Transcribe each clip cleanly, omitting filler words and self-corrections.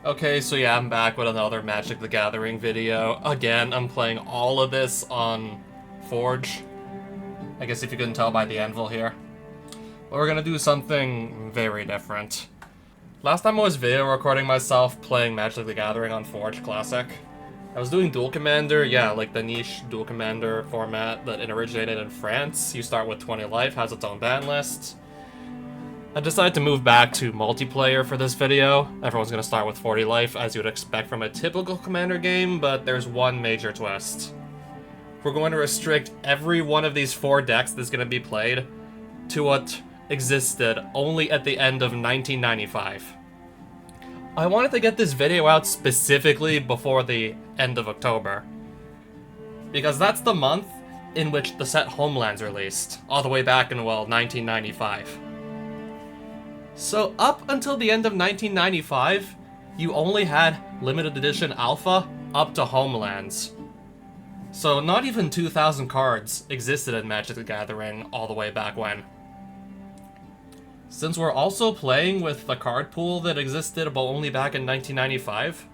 Okay, so yeah, I'm back with another Magic the Gathering video. Again, I'm playing all of this on Forge. I guess if you couldn't tell by the anvil here. But we're gonna do something very different. Last time I was video recording myself playing Magic the Gathering on Forge Classic. I was doing Dual Commander, yeah, like the niche Dual Commander format that it originated in France. You start with 20 life, has its own ban list. I decided to move back to multiplayer for this video. Everyone's gonna start with 40 life, as you would expect from a typical Commander game, but there's one major twist. We're going to restrict every one of these 4 decks that's gonna be played to what existed only at the end of 1995. I wanted to get this video out specifically before the end of October, because that's the month in which the set Homeland's released, all the way back in, well, 1995. So up until the end of 1995, you only had limited edition alpha up to Homelands. So not even 2,000 cards existed in Magic the Gathering all the way back when. Since we're also playing with the card pool that existed but only back in 1995,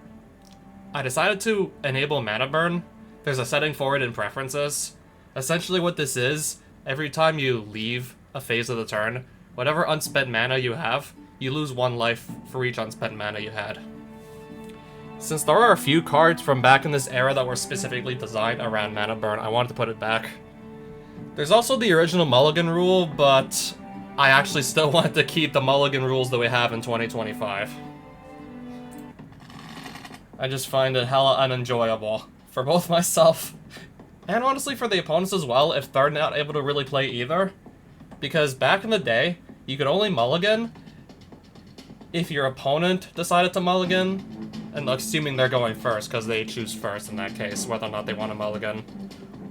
I decided to enable mana burn. There's a setting for it in preferences. Essentially what this is, every time you leave a phase of the turn, whatever unspent mana you have, you lose 1 life for each unspent mana you had. Since there are a few cards from back in this era that were specifically designed around mana burn, I wanted to put it back. There's also the original Mulligan rule, but I actually still want to keep the Mulligan rules that we have in 2025. I just find it hella unenjoyable for both myself and honestly for the opponents as well if they're not able to really play either. Because back in the day, you could only mulligan if your opponent decided to mulligan, and assuming they're going first, because they choose first in that case, whether or not they want to mulligan.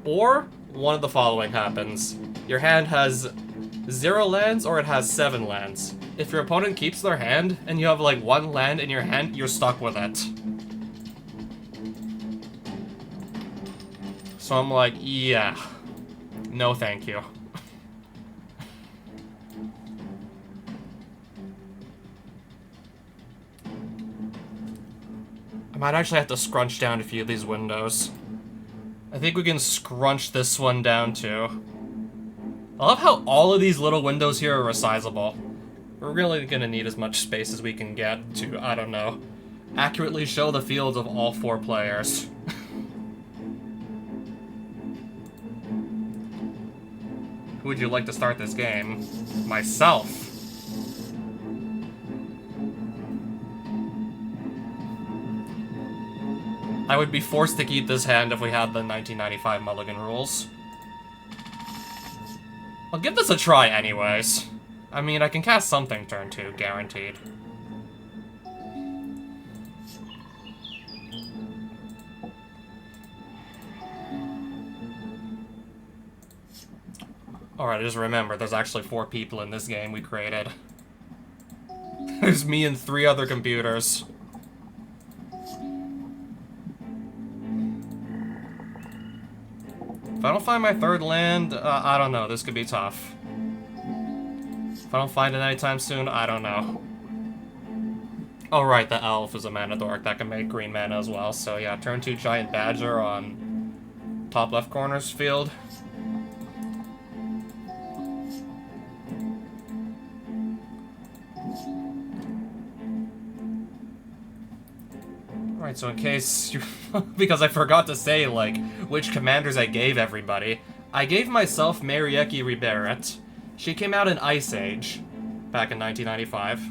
Or, one of the following happens. Your hand has 0 lands, or it has 7 lands. If your opponent keeps their hand, and you have like 1 land in your hand, you're stuck with it. So I'm like, yeah, no thank you. I might actually have to scrunch down a few of these windows. I think we can scrunch this one down too. I love how all of these little windows here are resizable. We're really gonna need as much space as we can get to, I don't know, accurately show the fields of all 4 players. Who would you like to start this game? Myself. I would be forced to keep this hand if we had the 1995 Mulligan rules. I'll give this a try anyways. I mean, I can cast something turn 2, guaranteed. Alright, just remember, there's actually 4 people in this game we created. There's me and 3 other computers. If I don't find my 3rd land, I don't know, this could be tough. If I don't find it anytime soon, I don't know. Oh right, the elf is a mana dork that can make green mana as well, so yeah, turn 2 Giant Badger on top left corner's field. Alright, so in case you... because I forgot to say, like, which commanders I gave everybody. I gave myself Merieke Ri Berit. She came out in Ice Age, back in 1995.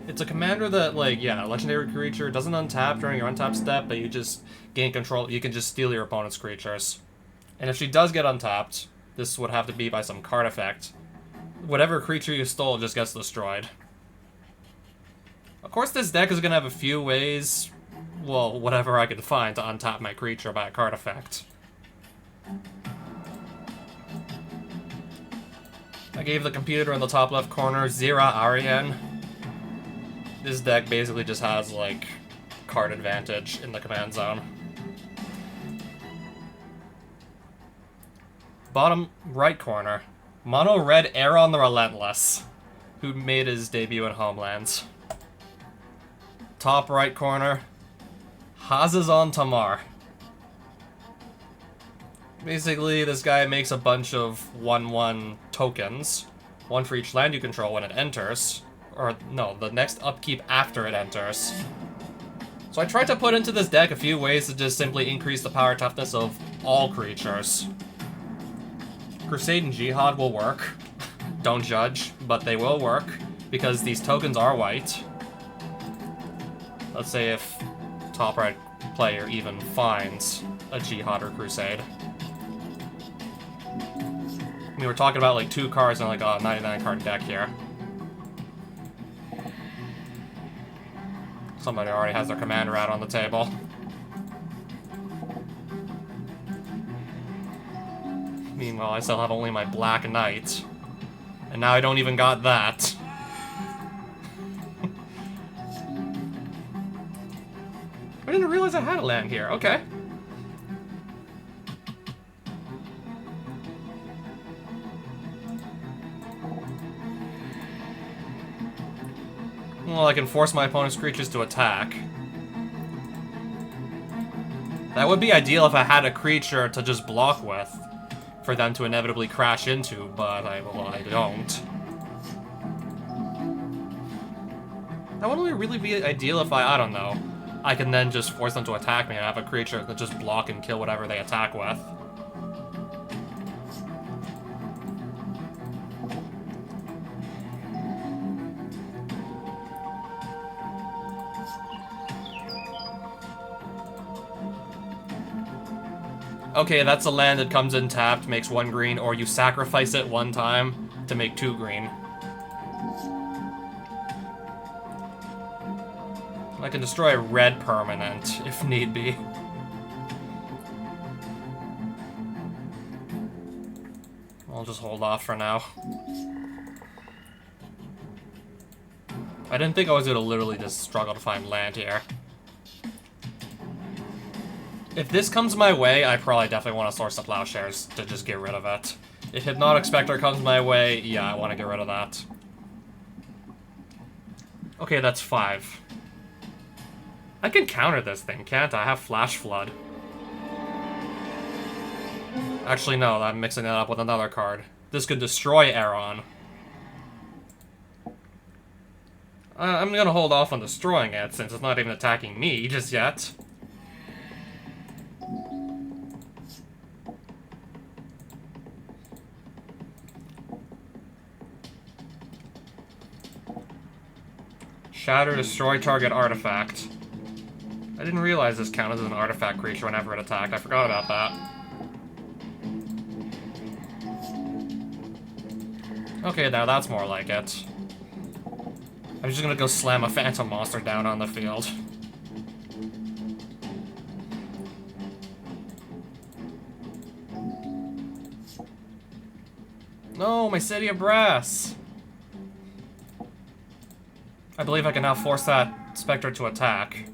It's a commander that, like, yeah, legendary creature doesn't untap during your untap step, but you just gain control, you can just steal your opponent's creatures. And if she does get untapped, this would have to be by some card effect. Whatever creature you stole just gets destroyed. Of course, this deck is gonna have a few ways, well, whatever I can find to untap my creature by a card effect. I gave the computer in the top left corner Xira Arien. This deck basically just has, like, card advantage in the command zone. Bottom right corner, mono red Eron the Relentless, who made his debut in Homelands. top right corner, Hazezon Tamar. Basically, this guy makes a bunch of 1/1 tokens, one for each land you control when it enters, or no, the next upkeep after it enters. So I tried to put into this deck a few ways to just simply increase the power toughness of all creatures. Crusade and Jihad will work. Don't judge, but they will work, because these tokens are white. Let's say if top right player even finds a Jihad or Crusade. I mean, we're talking about like 2 cards in like a 99 card deck here. Somebody already has their command rat on the table. Meanwhile, I still have only my Black Knight. And now I don't even got that. I didn't realize I had a land here. Okay. Well, I can force my opponent's creatures to attack. That would be ideal if I had a creature to just block with, for them to inevitably crash into, but I don't. That would really be ideal if I don't know. I can then just force them to attack me and have a creature that just block and kill whatever they attack with. Okay, that's a land that comes in tapped, makes 1 green, or you sacrifice it 1 time to make 2 green. I can destroy a red permanent, if need be. I'll just hold off for now. I didn't think I was gonna literally just struggle to find land here. If this comes my way, I probably definitely want to source the Plowshares to just get rid of it. If Hypnotic Spectre comes my way, yeah, I want to get rid of that. Okay, that's 5. I can counter this thing, can't I? I have Flash Flood. Actually, no, I'm mixing that up with another card. This could destroy Eron. I'm gonna hold off on destroying it, since it's not even attacking me just yet. Shatter, destroy target artifact. I didn't realize this counted as an artifact creature whenever it attacked. I forgot about that. Okay, now that's more like it. I'm just gonna go slam a phantom monster down on the field. No, my City of Brass! I believe I can now force that Spectre to attack.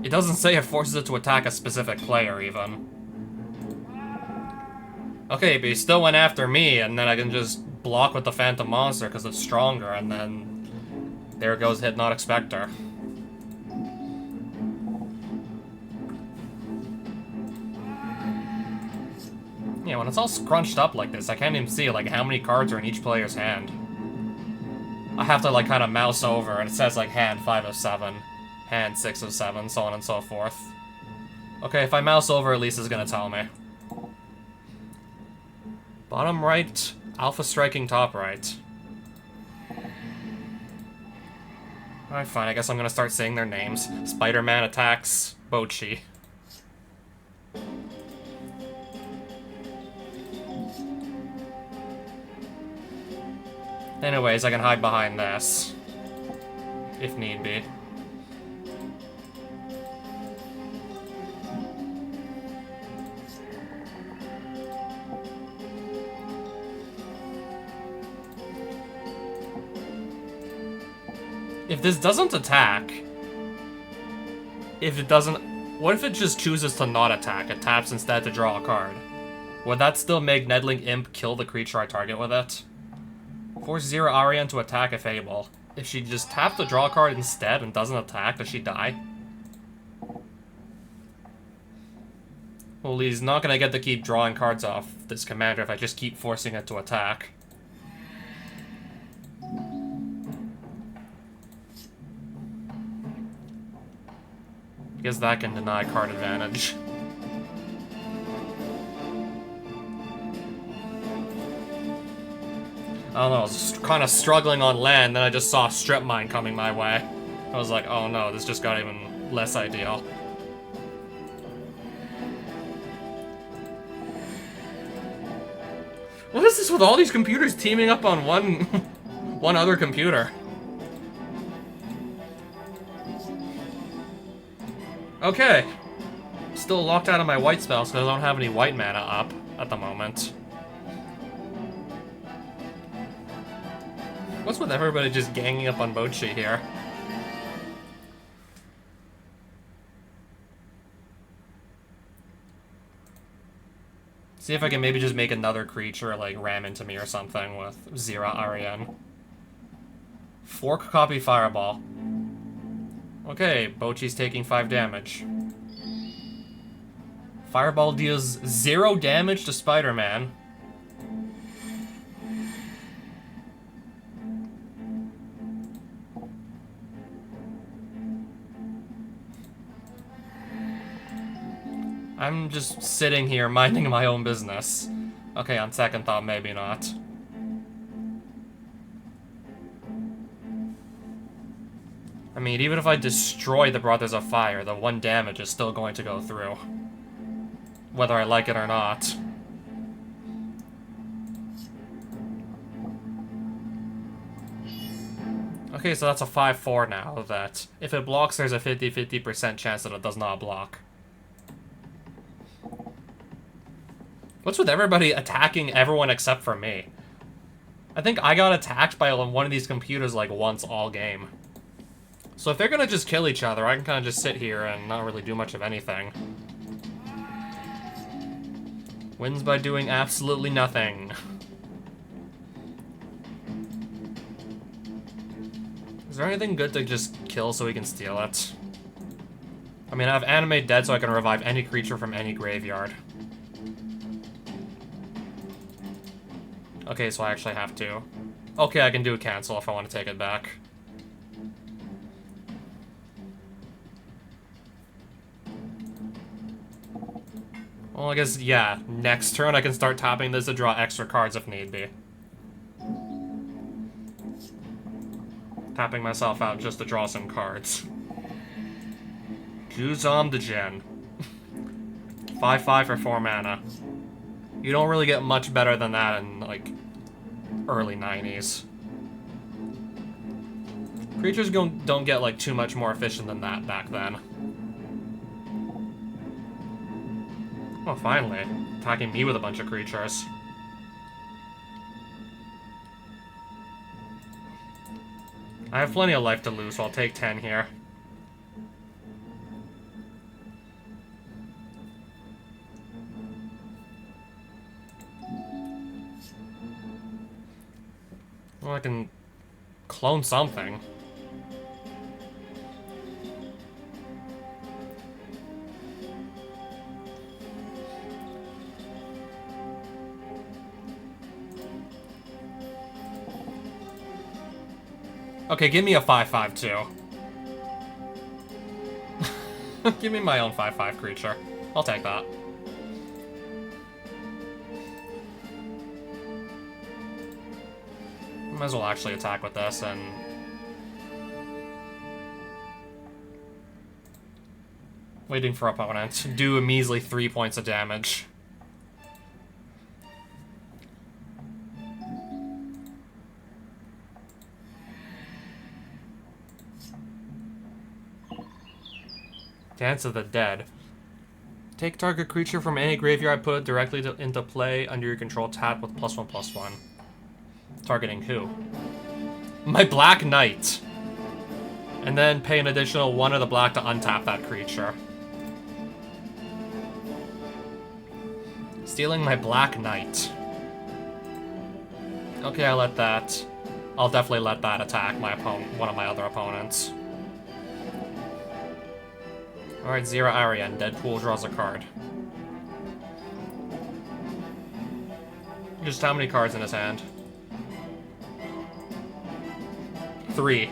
It doesn't say it forces it to attack a specific player, even. Okay, but he still went after me, and then I can just block with the Phantom Monster because it's stronger, and then there goes Hypnotic Spectre. Yeah, when it's all scrunched up like this, I can't even see, like, how many cards are in each player's hand. I have to, like, kind of mouse over, and it says, like, hand 5 of 7, hand 6 of 7, so on and so forth. Okay, if I mouse over, at least it's gonna tell me. Bottom right, Alpha striking top right. Alright, fine, I guess I'm gonna start saying their names. Spider-Man attacks Bochi. Anyways, I can hide behind this. If need be. If this doesn't attack... If it doesn't... What if it just chooses to not attack? It taps instead to draw a card. Would that still make Neddling Imp kill the creature I target with it? Force Xira Arien to attack if able. If she just taps the draw card instead and doesn't attack, does she die? Well, he's not gonna get to keep drawing cards off this commander if I just keep forcing it to attack. Because that can deny card advantage. I don't know, I was kind of struggling on land, then I just saw Strip Mine coming my way. I was like, oh no, this just got even less ideal. What is this with all these computers teaming up on one other computer? Okay. Still locked out of my white spells because I don't have any white mana up at the moment. What's with everybody just ganging up on Bochi here? See if I can maybe just make another creature, like, ram into me or something with Xira Arien. Fork copy Fireball. Okay, Bochi's taking 5 damage. Fireball deals 0 damage to Spider-Man. I'm just sitting here minding my own business. Okay, on second thought, maybe not. I mean, even if I destroy the Brothers of Fire, the 1 damage is still going to go through. Whether I like it or not. Okay, so that's a 5-4 now, that if it blocks, there's a 50-50% chance that it does not block. What's with everybody attacking everyone except for me? I think I got attacked by one of these computers like once all game. So if they're gonna just kill each other, I can kind of just sit here and not really do much of anything. Wins by doing absolutely nothing. Is there anything good to just kill so we can steal it? I mean, I have Animate Dead so I can revive any creature from any graveyard. Okay, so I actually have to. Okay, I can do a cancel if I want to take it back. Well, I guess, yeah, next turn I can start tapping this to draw extra cards if need be. Tapping myself out just to draw some cards. Juzam the Gen. 5/5 for 4 mana. You don't really get much better than that in, like, early 90s. Creatures don't get, like, too much more efficient than that back then. Oh, finally. Attacking me with a bunch of creatures. I have plenty of life to lose, so I'll take 10 here. Well, I can clone something. Okay, give me a 5/5 too. Give me my own 5/5 creature. I'll take that. Might as well actually attack with this and... waiting for opponent to do a measly 3 points of damage. Dance of the Dead. Take target creature from any graveyard, put it directly into play under your control, tap with +1/+1. Targeting who? My Black Knight. And then pay an additional 1 of the black to untap that creature. Stealing my Black Knight. Okay, I let that I'll definitely let that attack one of my other opponents. Alright, Xira Arien. Deadpool draws a card. Just how many cards in his hand? 3.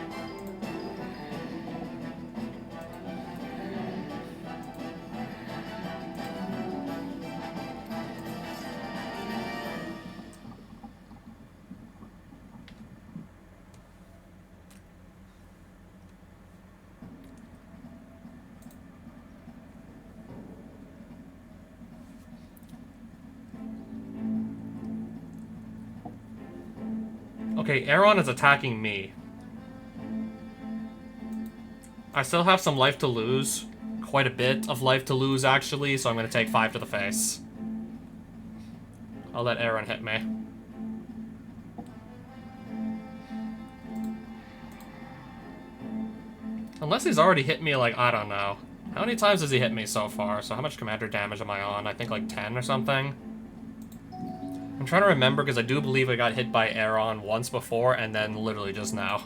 Okay, Eron is attacking me. I still have some life to lose. Quite a bit of life to lose, actually, so I'm going to take 5 to the face. I'll let Eron hit me. Unless he's already hit me, like, I don't know. How many times has he hit me so far? So how much commander damage am I on? I think like 10 or something? I'm trying to remember, because I do believe I got hit by Eron once before, and then literally just now.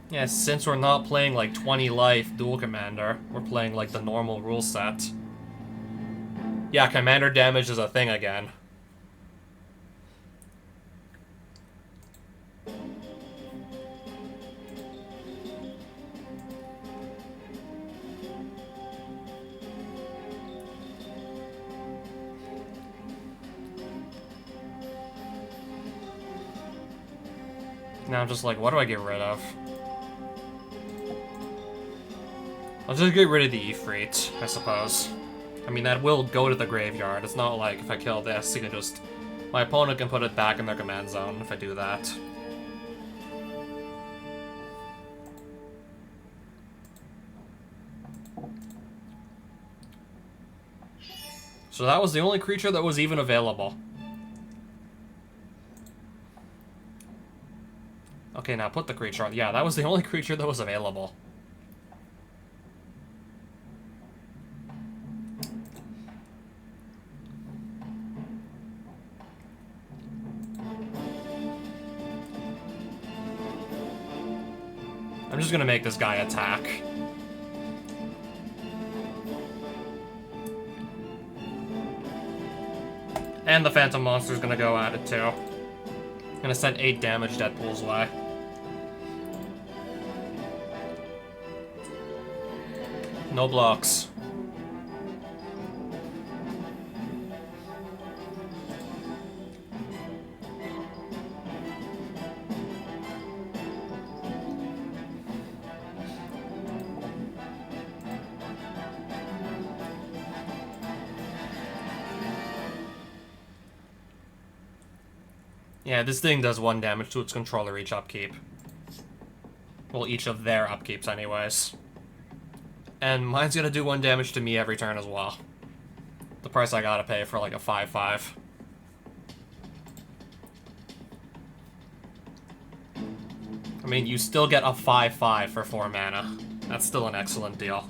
Yeah, since we're not playing like 20 life dual commander, we're playing like the normal rule set. Yeah, commander damage is a thing again. Now I'm just like, what do I get rid of? I'll just get rid of the Ifrit, I suppose. I mean, that will go to the graveyard. It's not like if I kill this, you can just... My opponent can put it back in their command zone if I do that. So that was the only creature that was even available. Okay, now put the creature on. Yeah, that was the only creature that was available. I'm just gonna make this guy attack. And the Phantom Monster's gonna go at it too. Gonna send 8 damage Deadpool's way. No blocks. Yeah, this thing does 1 damage to its controller each upkeep. Well, each of their upkeeps anyways. And mine's gonna do 1 damage to me every turn as well. The price I gotta pay for like a 5/5. I mean, you still get a 5/5 for 4 mana. That's still an excellent deal.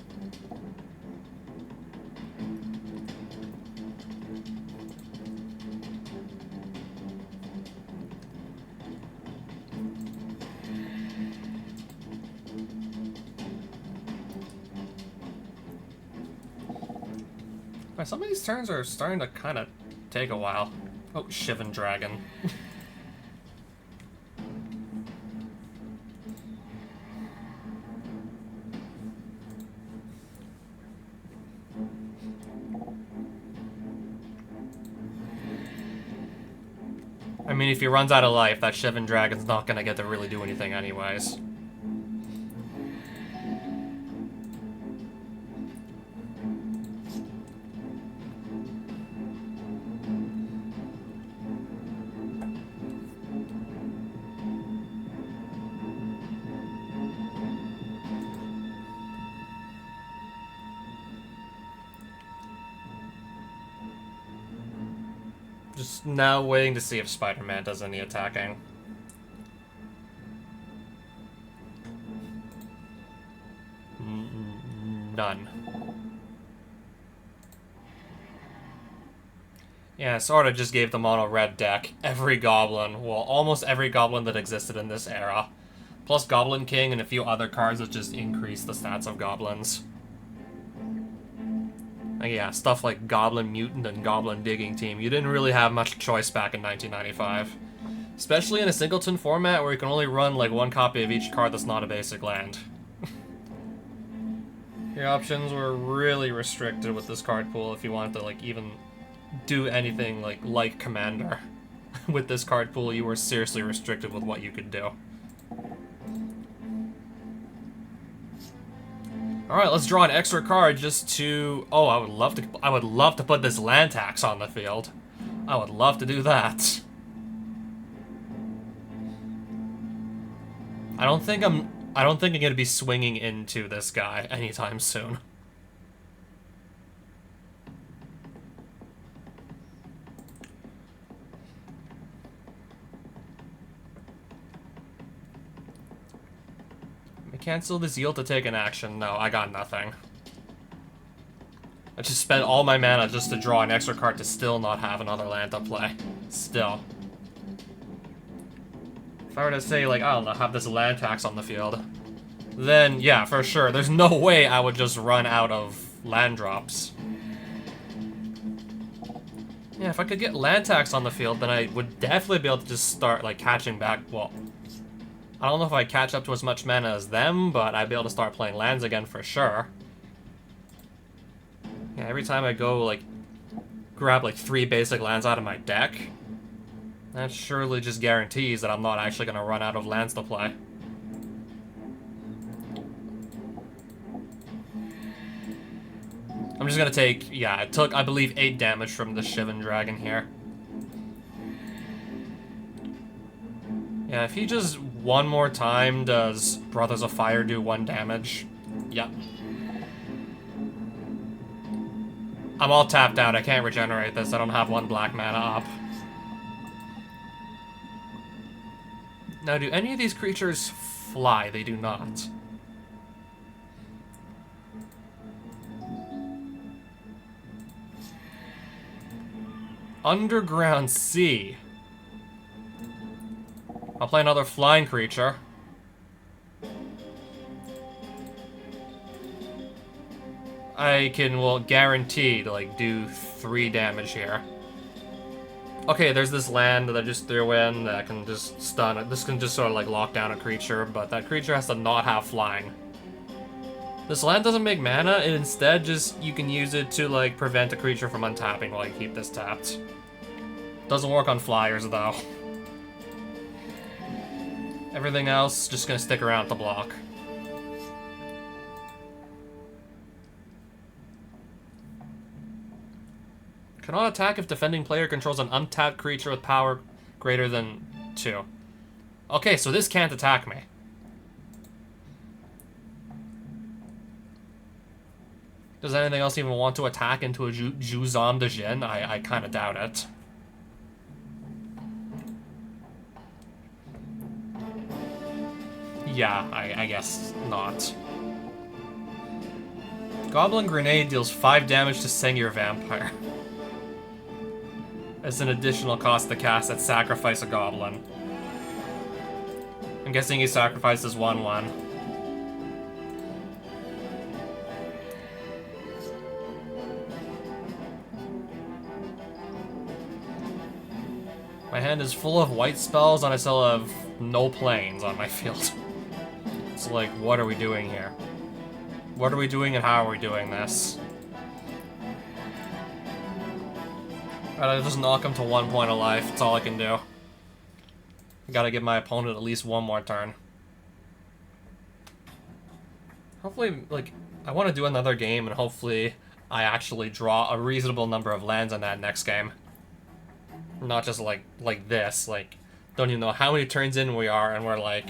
Some of these turns are starting to kind of take a while. Oh, Shivan Dragon. I mean, if he runs out of life, that Shivan Dragon's not gonna get to really do anything anyways. Just now waiting to see if Spider-Man does any attacking. None. Yeah, sorta just gave the mono red deck every goblin, well, almost every goblin that existed in this era. Plus Goblin King and a few other cards that just increase the stats of goblins. And yeah, stuff like Goblin Mutant and Goblin Digging Team. You didn't really have much choice back in 1995. Especially in a singleton format where you can only run like one copy of each card that's not a basic land. Your options were really restricted with this card pool if you wanted to like even do anything like Commander. With this card pool, you were seriously restricted with what you could do. Alright, let's draw an extra card just to... Oh, I would love to put this land tax on the field. I would love to do that. I don't think I'm gonna be swinging into this guy anytime soon. Cancel the Zeal to take an action. No, I got nothing. I just spent all my mana just to draw an extra card to still not have another land to play. Still. If I were to say, like, I don't know, have this land tax on the field, then, yeah, for sure. There's no way I would just run out of land drops. Yeah, if I could get land tax on the field, then I would definitely be able to just start, like, catching back, well... I don't know if I'd catch up to as much mana as them, but I'd be able to start playing lands again for sure. Yeah, every time I go, like, grab, like, 3 basic lands out of my deck, that surely just guarantees that I'm not actually going to run out of lands to play. I'm just going to take, yeah, it took, I believe, 8 damage from the Shivan Dragon here. Yeah, if he just one more time does Brothers of Fire do 1 damage. Yep. I'm all tapped out. I can't regenerate this. I don't have 1 black mana up. Now, do any of these creatures fly? They do not. Underground Sea. I'll play another flying creature. I can, well, guarantee to, like, do 3 damage here. Okay, there's this land that I just threw in that can just stun it. This can just sort of, like, lock down a creature, but that creature has to not have flying. This land doesn't make mana, and instead just, you can use it to, like, prevent a creature from untapping while you keep this tapped. Doesn't work on flyers, though. Everything else, just gonna stick around to block. Cannot attack if defending player controls an untapped creature with power greater than 2. Okay, so this can't attack me. Does anything else even want to attack into a Juzam de Jin? I kind of doubt it. Yeah, I guess not. Goblin Grenade deals 5 damage to Sengir Vampire. As an additional cost to cast that sacrifice a goblin. I'm guessing he sacrifices 1/1. My hand is full of white spells and I still have no planes on my field. It's like, what are we doing here? What are we doing and how are we doing this? Alright, I'll just knock him to 1 point of life. That's all I can do. I gotta give my opponent at least 1 more turn. Hopefully, like, I want to do another game and hopefully I actually draw a reasonable number of lands in that next game. Not just like this, like, don't even know how many turns in we are and we're like...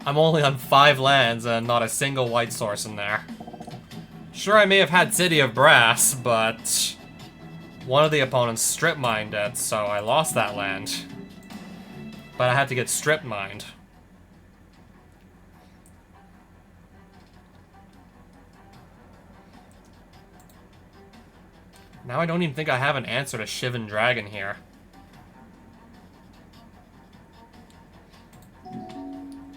I'm only on 5 lands and not a single white source in there. Sure, I may have had City of Brass, but... one of the opponents strip mined it, so I lost that land. But I had to get strip mined. Now I don't even think I have an answer to Shivan Dragon here.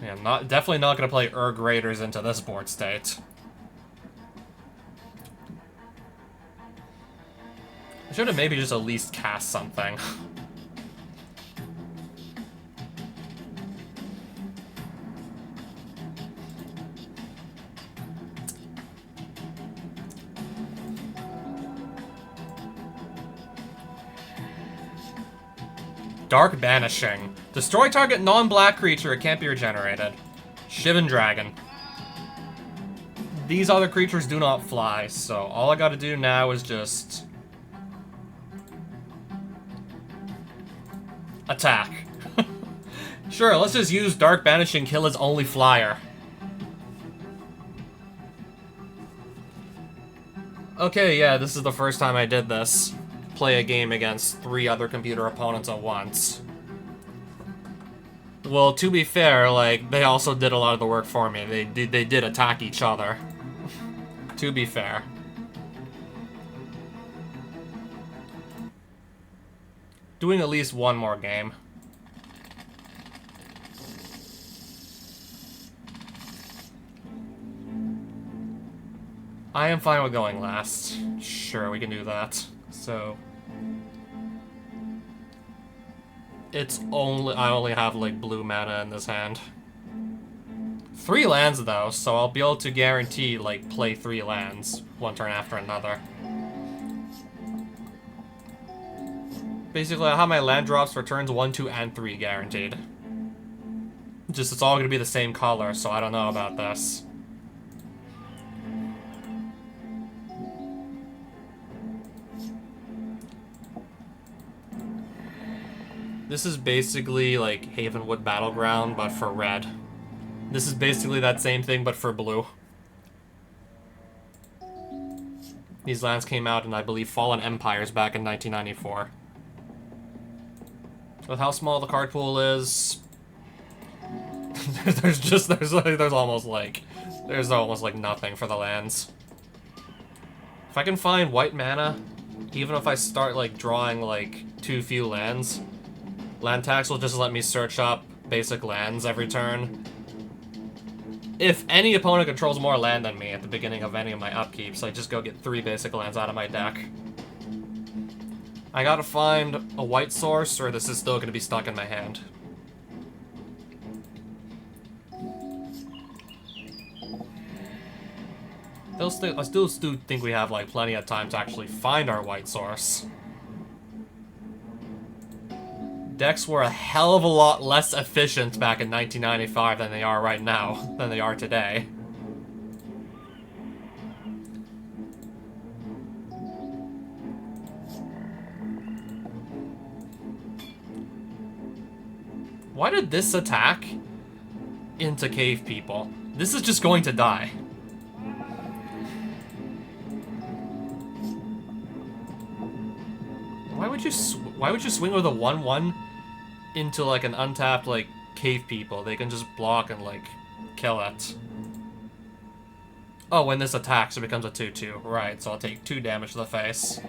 Yeah, definitely not gonna play Raiders into this board state. I should have maybe just at least cast something. Dark Banishing. Destroy target non-black creature, it can't be regenerated. Shivan Dragon. These other creatures do not fly, so all I gotta do now is just... attack. Sure, let's just use Dark Banishing, kill his only flyer. Okay, yeah, this is the first time I did this. Play a game against 3 other computer opponents at once. Well, to be fair, like, they also did a lot of the work for me. They did attack each other. To be fair. Doing at least one more game. I am fine with going last. Sure, we can do that. So... I only have, like, blue mana in this hand. 3 lands, though, so I'll be able to guarantee, like, play 3 lands, one turn after another. Basically, I have my land drops for turns 1, 2, and 3 guaranteed. Just, it's all gonna be the same color, so I don't know about this. This is basically like Havenwood Battleground, but for red. This is basically that same thing, but for blue. These lands came out in, I believe, Fallen Empires back in 1994. With how small the card pool is, there's almost like nothing for the lands. If I can find white mana, even if I start like drawing like too few lands, land tax will just let me search up basic lands every turn. If any opponent controls more land than me at the beginning of any of my upkeeps, I just go get 3 basic lands out of my deck. I gotta find a white source, or this is still gonna be stuck in my hand. I still think we have like plenty of time to actually find our white source. Decks were a hell of a lot less efficient back in 1995 than they are right now, than they are today. Why did this attack into Cave People? This is just going to die. Why would you swing with a 1/1 into like an untapped like Cave People? They can just block and like kill it. Oh, when this attacks, it becomes a 2/2. Right, so I'll take 2 damage to the face.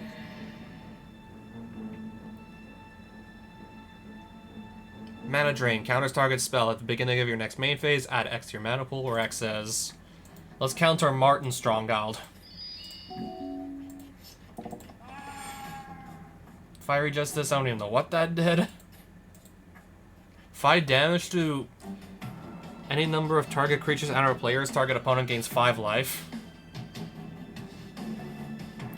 Mana Drain. Counters target spell. At the beginning of your next main phase, add X to your mana pool, where X is... Let's counter Martin Stronghold. Fiery Justice, I don't even know what that did. 5 damage to any number of target creatures and/or players. Target opponent gains 5 life.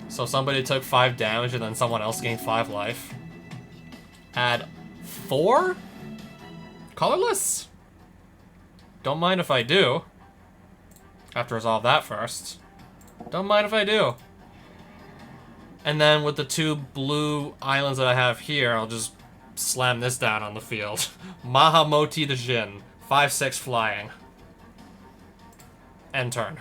So somebody took 5 damage and then someone else gained 5 life. Add 4? Colorless? Don't mind if I do. Have to resolve that first. Don't mind if I do. And then with the 2 blue islands that I have here, I'll just slam this down on the field. Mahamoti the Jin. 5/6 flying. End turn.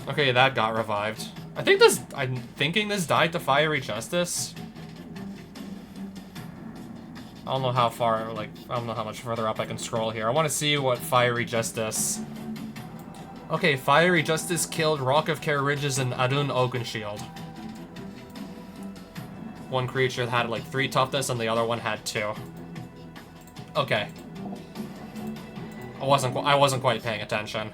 Okay, that got revived. I'm thinking this died to Fiery Justice. I don't know how far, like, I don't know how much further up I can scroll here. I want to see what Fiery Justice Okay, Fiery Justice killed Rock of Care Ridges and Adun Oakenshield. One creature had like 3 toughness and the other one had 2. Okay. I wasn't quite paying attention.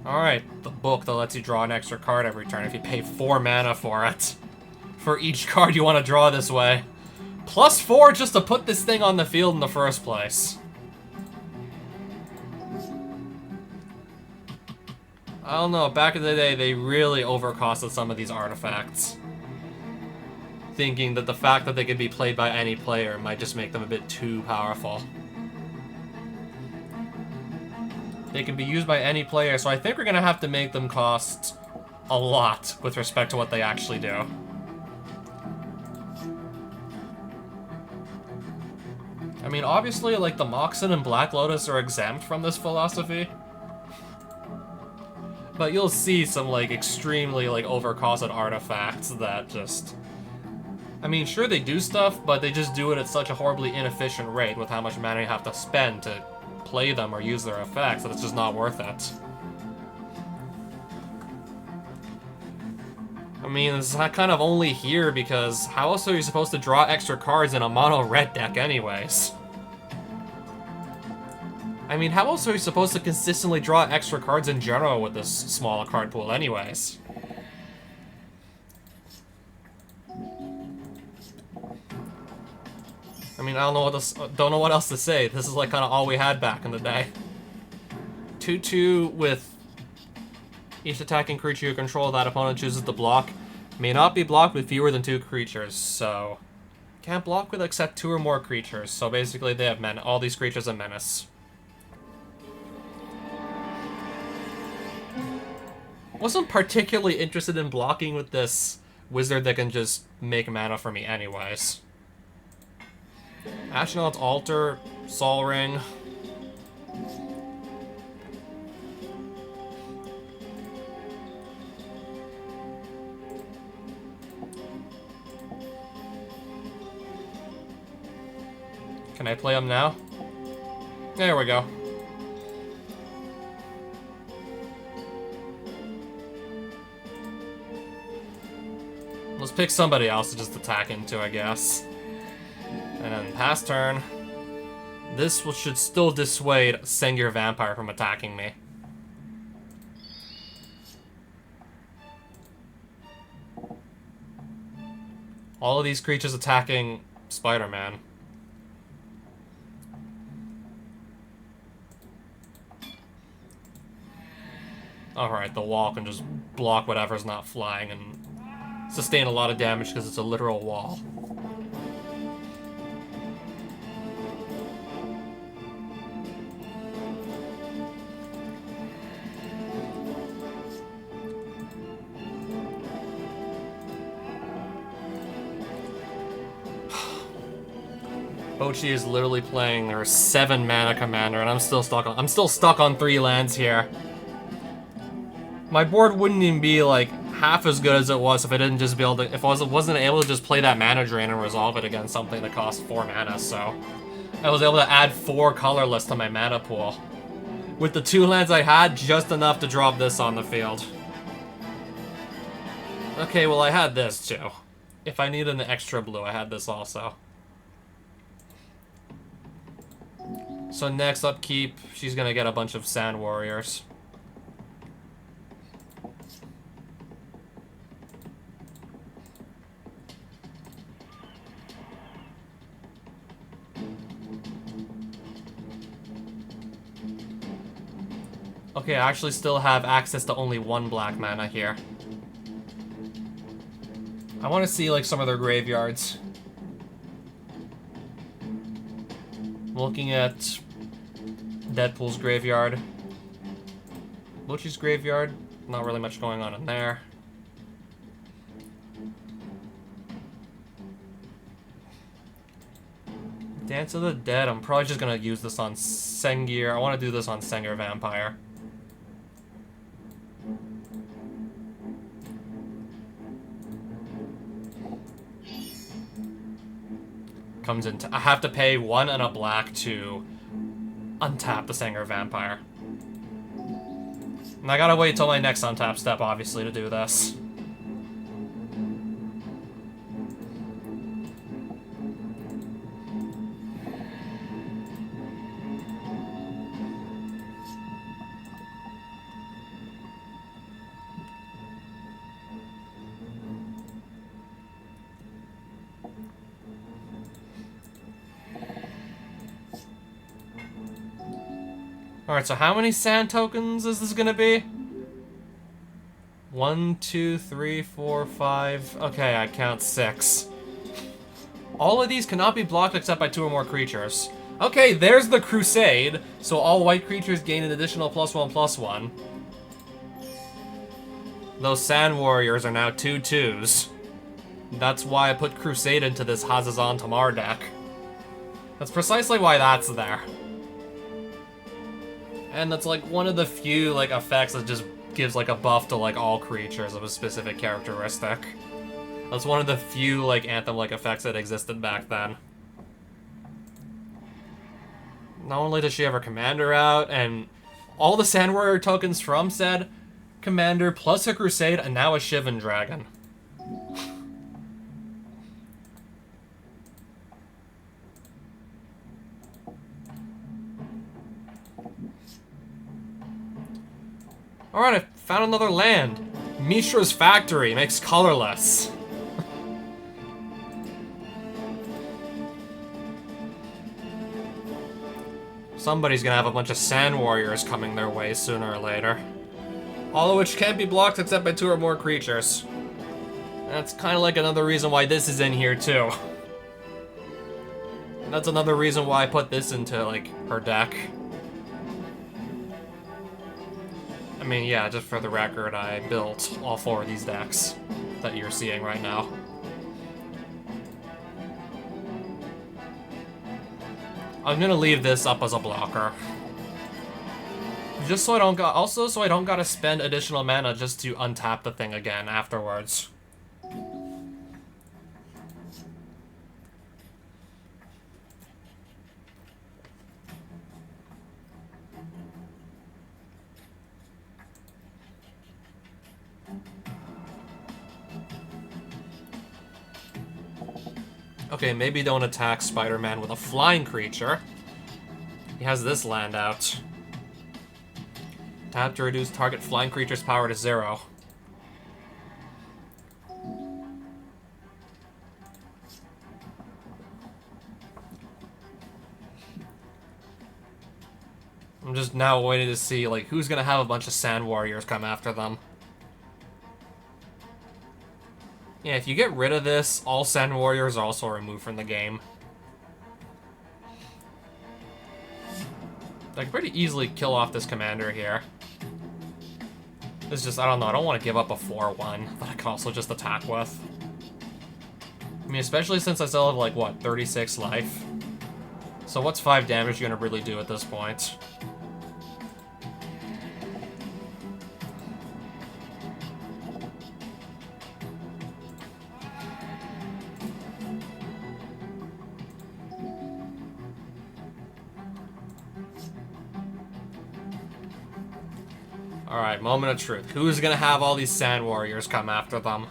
Alright, the book that lets you draw an extra card every turn if you pay 4 mana for it. For each card you want to draw this way. +4 just to put this thing on the field in the first place. I don't know, back in the day they really overcosted some of these artifacts. Thinking that the fact that they could be played by any player might just make them a bit too powerful. They can be used by any player, so I think we're gonna have to make them cost a lot with respect to what they actually do. I mean, obviously, like, the Moxen and Black Lotus are exempt from this philosophy. But you'll see some, like, extremely, like, overcosted artifacts that just... I mean, sure, they do stuff, but they just do it at such a horribly inefficient rate with how much mana you have to spend to play them or use their effects that it's just not worth it. I mean, it's kind of only here because how else are you supposed to draw extra cards in a mono-red deck anyways? I mean, how else are you supposed to consistently draw extra cards in general with this smaller card pool anyways? I mean, I don't know what else to say. This is like kind of all we had back in the day. 2/2 with each attacking creature you control that opponent chooses to block may not be blocked with fewer than 2 creatures, so can't block with except 2 or more creatures. So basically, they have all these creatures are menace. Wasn't particularly interested in blocking with this wizard that can just make mana for me anyways. Ashnod's Altar, Sol Ring. Can I play them now? There we go. Let's pick somebody else to just attack into, I guess. And then pass turn. This should still dissuade Sengir Vampire from attacking me. All of these creatures attacking Spider-Man. Alright, the wall can just block whatever's not flying and sustain a lot of damage because it's a literal wall. Bochi is literally playing her 7 mana commander, and I'm still stuck on 3 lands here. My board wouldn't even be like half as good as it was if I didn't just be able to, if I wasn't able to just play that mana drain and resolve it against something that costs 4 mana. So I was able to add 4 colorless to my mana pool. With the 2 lands I had, just enough to drop this on the field. Okay, well I had this too. If I needed an extra blue, I had this also. So next upkeep, she's gonna get a bunch of Sand Warriors. Okay, I actually still have access to only 1 black mana here. I want to see like some of their graveyards. Looking at Deadpool's graveyard. Bochi's graveyard. Not really much going on in there. Dance of the Dead. I'm probably just gonna use this on Sengir. I want to do this on Sengir Vampire. comes into... I have to pay 1 and a black to untap the Sanger Vampire. And I gotta wait till my next untap step, obviously, to do this. Alright, so how many sand tokens is this gonna be? 1, 2, 3, 4, 5... Okay, I count 6. All of these cannot be blocked except by 2 or more creatures. Okay, there's the Crusade, so all white creatures gain an additional +1/+1. Those Sand Warriors are now 2/2s. That's why I put Crusade into this Hazezon Tamar deck. That's precisely why that's there. And that's like one of the few like effects that just gives like a buff to like all creatures of a specific characteristic. That's one of the few like Anthem-like effects that existed back then. Not only does she have her commander out, and all the Sand Warrior tokens from said commander, plus a Crusade, and now a Shivan Dragon. Alright, I found another land. Mishra's Factory makes colorless. Somebody's gonna have a bunch of Sand Warriors coming their way sooner or later. All of which can't be blocked except by 2 or more creatures. That's kind of like another reason why this is in here too. And that's another reason why I put this into, like, her deck. I mean, yeah, just for the record, I built all 4 of these decks that you're seeing right now. I'm gonna leave this up as a blocker. Just so I don't also so I don't gotta spend additional mana just to untap the thing again afterwards. Okay, maybe don't attack Spider-Man with a flying creature. He has this land out. Tap to reduce target flying creature's power to 0. I'm just now waiting to see, like, who's gonna have a bunch of Sand Warriors come after them. Yeah, if you get rid of this, all Sand Warriors are also removed from the game. I can pretty easily kill off this commander here. It's just, I don't know, I don't want to give up a 4/1 that I can also just attack with. I mean, especially since I still have, like, what, 36 life? So what's 5 damage gonna really do at this point? Alright, moment of truth. Who's gonna have all these Sand Warriors come after them?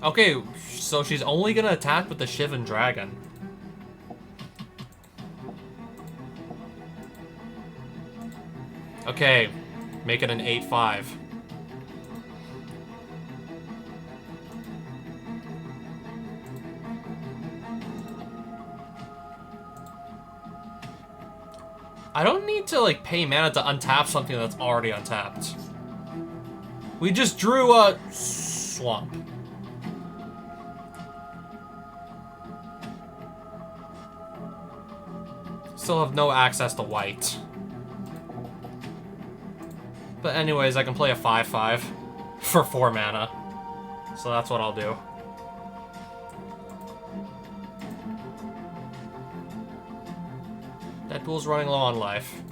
Okay, so she's only gonna attack with the Shivan Dragon. Okay, make it an 8/5. I don't need to, like, pay mana to untap something that's already untapped. We just drew a swamp. Still have no access to white. But anyways, I can play a 5/5 for 4 mana. So that's what I'll do. Deadpool's running low on life.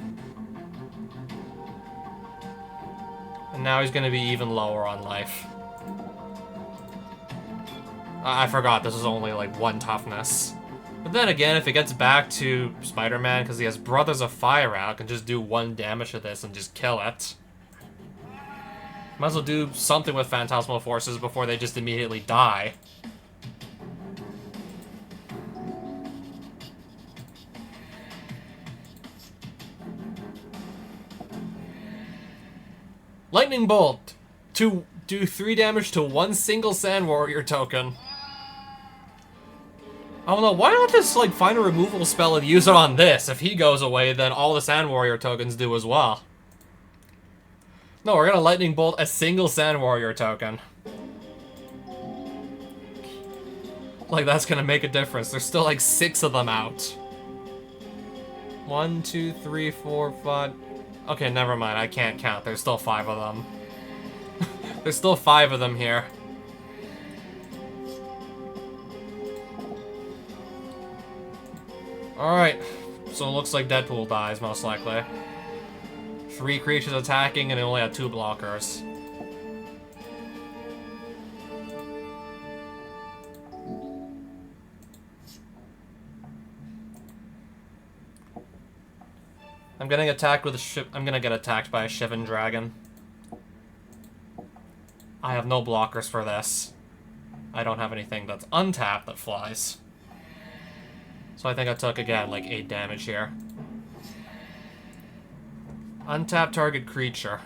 And And now he's gonna be even lower on life. I forgot this is only like 1 toughness. But then again, if it gets back to Spider-Man, because he has Brothers of Fire out, can just do 1 damage to this and just kill it. Might as well do something with Phantasmal Forces before they just immediately die. Lightning Bolt! To do 3 damage to 1 single Sand Warrior token. I don't know, why not just, like, find a removal spell and use it on this? If he goes away, then all the Sand Warrior tokens do as well. No, we're gonna Lightning Bolt a single Sand Warrior token. Like, that's gonna make a difference. There's still, like, 6 of them out. 1, 2, 3, 4, 5... Okay, never mind, I can't count. There's still 5 of them. There's still 5 of them here. Alright, so it looks like Deadpool dies, most likely. 3 creatures attacking, and it only had 2 blockers. I'm getting attacked with a I'm gonna get attacked by a Shivan Dragon. I have no blockers for this. I don't have anything that's untapped that flies. So I think I took, again, like 8 damage here. Untap target creature.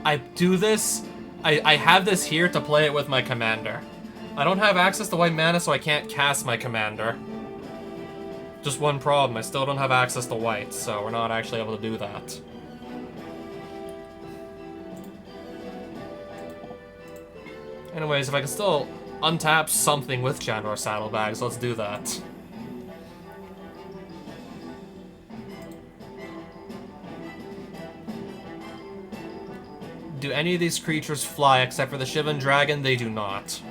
I do this... I have this here to play it with my commander. I don't have access to white mana, so I can't cast my commander. Just one problem, I still don't have access to white, so we're not actually able to do that. Anyways, if I can still untap something with Chandor Saddlebags, let's do that. Do any of these creatures fly except for the Shivan Dragon? They do not.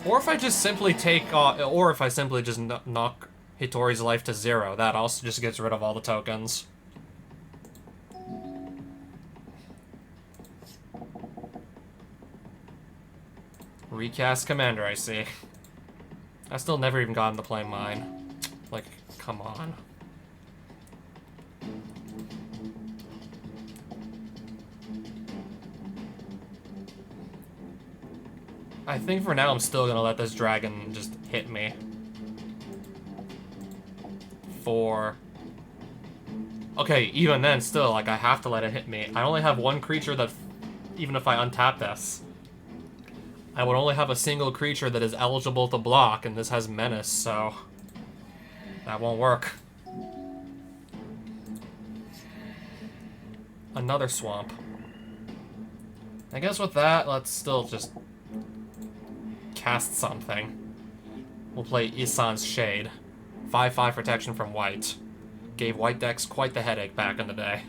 Or if I just simply take, or if I simply just knock Hitori's life to 0, that also just gets rid of all the tokens. Recast Commander, I see. I still never even gotten to play mine. Like, come on. I think for now I'm still gonna let this dragon just hit me. 4. Okay, even then, still, like, I have to let it hit me. I only have 1 creature that, even if I untap this, I would only have a single creature that is eligible to block, and this has Menace, so that won't work. Another swamp. I guess with that, let's still just cast something. We'll play Isan's Shade. 5/5 protection from white. Gave white decks quite the headache back in the day.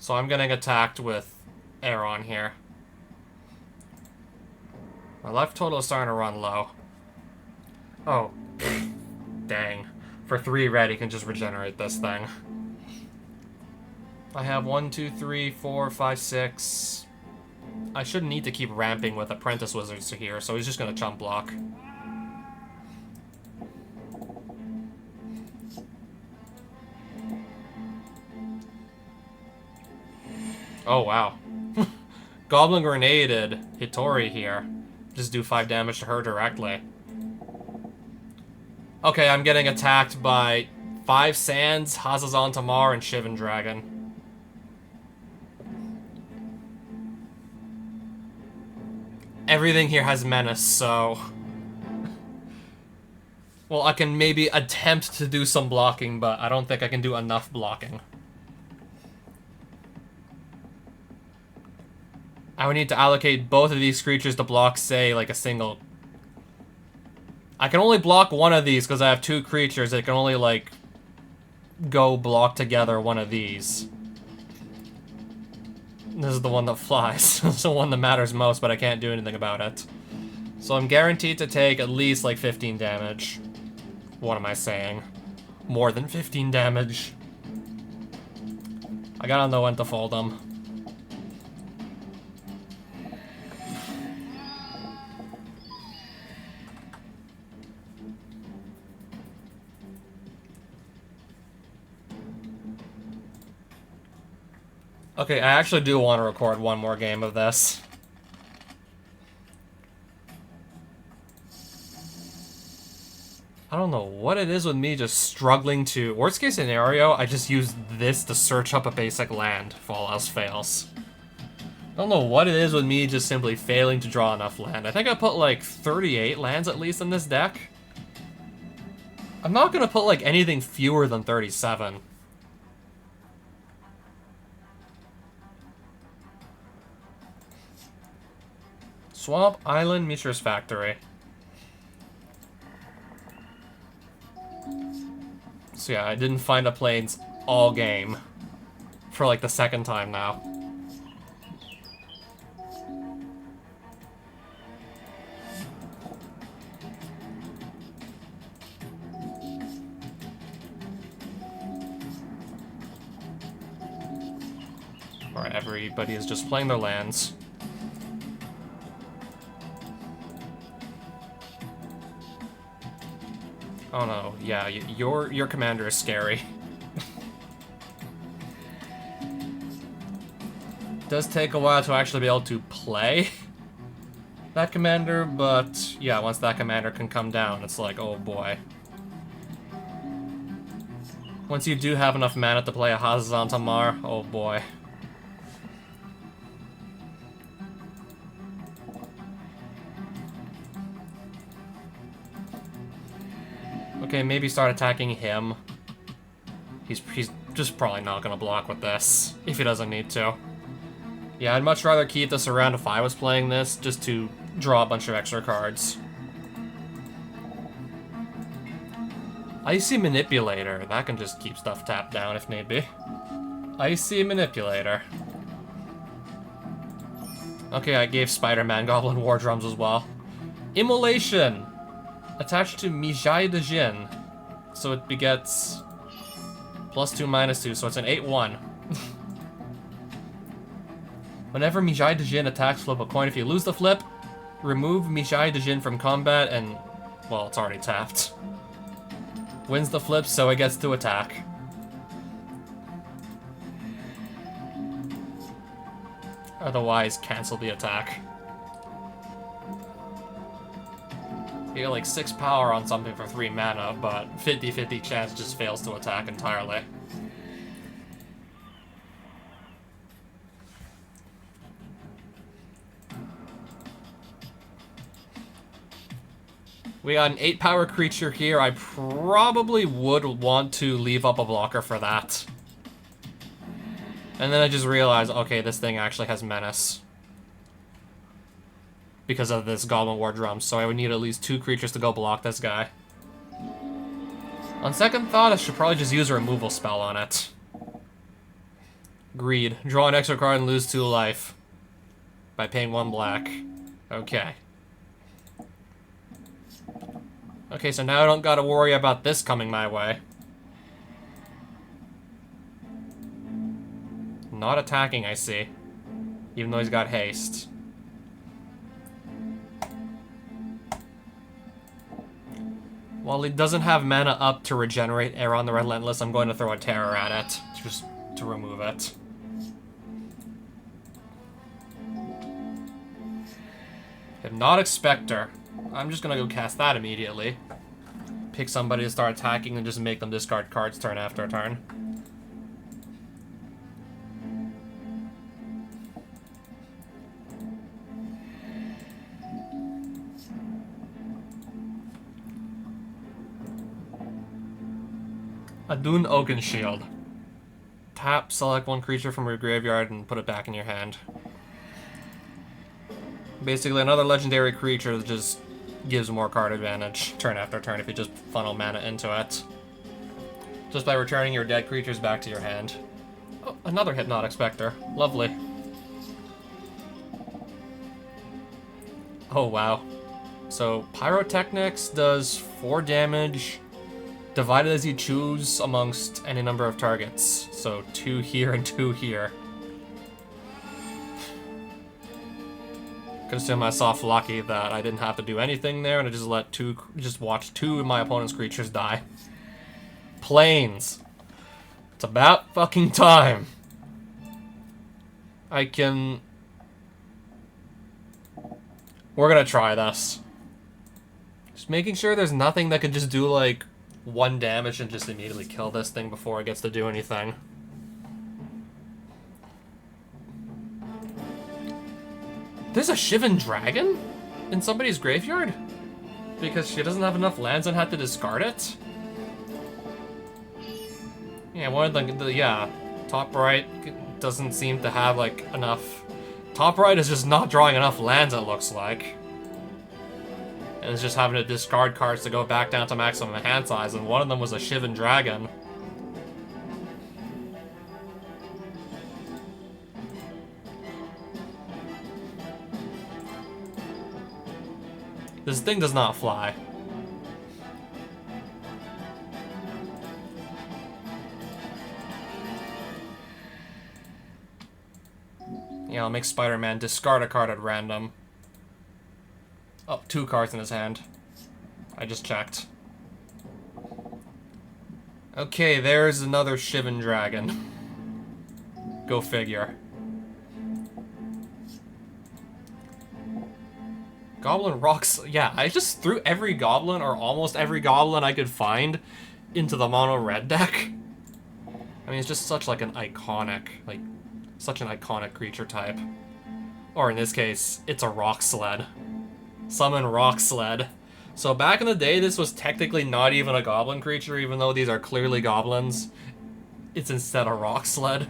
So I'm getting attacked with Eron here. My life total is starting to run low. Oh, dang. For 3 red, he can just regenerate this thing. I have 1, 2, 3, 4, 5, 6. I shouldn't need to keep ramping with Apprentice Wizards here, so he's just gonna chump block. Oh, wow. Goblin Grenaded Hitori here. Just do 5 damage to her directly. Okay, I'm getting attacked by 5 Sands, Hazezon Tamar, and Shivan Dragon. everything here has menace, so... Well, I can maybe attempt to do some blocking, but I don't think I can do enough blocking. I would need to allocate both of these creatures to block, say, like a single... I can only block one of these because I have two creatures that can only, like, go block together one of these. This is the one that flies. This is the one that matters most, but I can't do anything about it. So I'm guaranteed to take at least, like, 15 damage. What am I saying? More than 15 damage. I gotta know when to fold them. Okay, I actually do want to record one more game of this. I don't know what it is with me just struggling to... Worst case scenario, I just use this to search up a basic land if all else fails. I don't know what it is with me just simply failing to draw enough land. I think I put like 38 lands at least in this deck. I'm not gonna put like anything fewer than 37. Swamp, Island, Mishra's Factory. So yeah, I didn't find a plains all game. For like the second time now. Alright, everybody is just playing their lands. Oh no, yeah, your commander is scary. Does take a while to actually be able to play that commander, but yeah, once that commander can come down, it's like, oh boy. Once you do have enough mana to play a Hazezon Tamar, oh boy. Okay, maybe start attacking him. He's just probably not gonna block with this, if he doesn't need to. Yeah, I'd much rather keep this around if I was playing this, just to draw a bunch of extra cards. Icy Manipulator, that can just keep stuff tapped down if need be. Icy Manipulator. Okay, I gave Spider-Man Goblin War Drums as well. Immolation! Attached to Mijai de Jin. So it begets +2, -2, so it's an 8/1. Whenever Mijai de Jin attacks, flip a coin. If you lose the flip, remove Mijai de Jin from combat and, well, it's already tapped. Wins the flip, so it gets to attack. Otherwise, cancel the attack. You get like 6 power on something for 3 mana, but 50-50 chance just fails to attack entirely. We got an 8 power creature here. I probably would want to leave up a blocker for that. And then I just realized, okay, this thing actually has menace. Because of this Goblin War Drum, so I would need at least 2 creatures to go block this guy. On second thought, I should probably just use a removal spell on it. Greed. Draw an extra card and lose 2 life. By paying 1 black. Okay. Okay, so now I don't gotta worry about this coming my way. Not attacking, I see. Even though he's got haste. While he doesn't have mana up to regenerate Eron the Relentless, I'm going to throw a Terror at it, just to remove it. Hypnotic Spectre. I'm just gonna go cast that immediately. Pick somebody to start attacking and just make them discard cards turn after turn. Adun Oakenshield. Tap, select one creature from your graveyard, and put it back in your hand. Basically, another legendary creature that just gives more card advantage turn after turn if you just funnel mana into it. Just by returning your dead creatures back to your hand. Oh, another Hypnotic Spectre. Lovely. Oh, wow. So, Pyrotechnics does 4 damage, divided as you choose amongst any number of targets. So, 2 here and 2 here. Could assume I saw lucky that I didn't have to do anything there, and I just watched 2 of my opponent's creatures die. Planes. It's about fucking time. We're gonna try this. Just making sure there's nothing that could just do, like, 1 damage and just immediately kill this thing before it gets to do anything. There's a Shivan Dragon in somebody's graveyard? Because she doesn't have enough lands and had to discard it? Yeah, one of yeah, top right doesn't seem to have, like, enough... Top right is just not drawing enough lands, it looks like. And it's just having to discard cards to go back down to maximum hand size, and one of them was a Shivan Dragon. This thing does not fly. Yeah, I'll make Spider-Man discard a card at random. Oh, 2 cards in his hand. I just checked. Okay, there's another Shivan Dragon. Go figure. Goblin Rocks... Yeah, I just threw every goblin, or almost every goblin I could find, into the mono red deck. I mean, it's just such, like, an iconic, like, such an iconic creature type. Or in this case, it's a Rock Sled. Summon Rock Sled. So back in the day, this was technically not even a goblin creature, even though these are clearly goblins. It's instead a Rock Sled.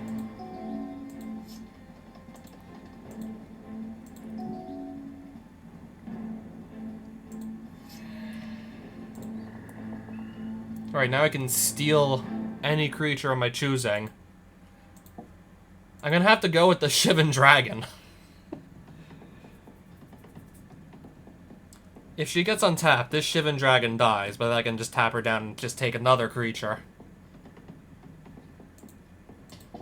Alright, now I can steal any creature of my choosing. I'm gonna have to go with the Shivan Dragon. If she gets untapped, this Shivan Dragon dies, but I can just tap her down and just take another creature. I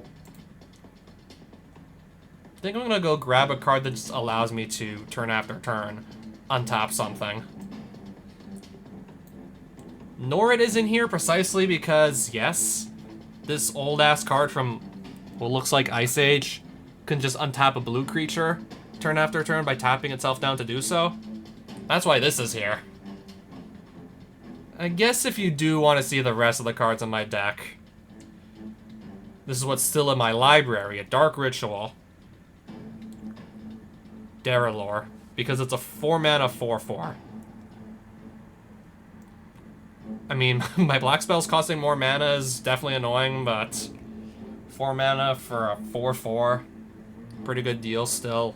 think I'm gonna go grab a card that just allows me to, turn after turn, untap something. Norrid is in here precisely because, yes, this old-ass card from what looks like Ice Age can just untap a blue creature turn after turn by tapping itself down to do so. That's why this is here. I guess if you do want to see the rest of the cards in my deck, this is what's still in my library, a Dark Ritual. Derelore, because it's a 4-mana 4/4. I mean, my black spells costing more mana is definitely annoying, but 4 mana for a 4/4, pretty good deal still.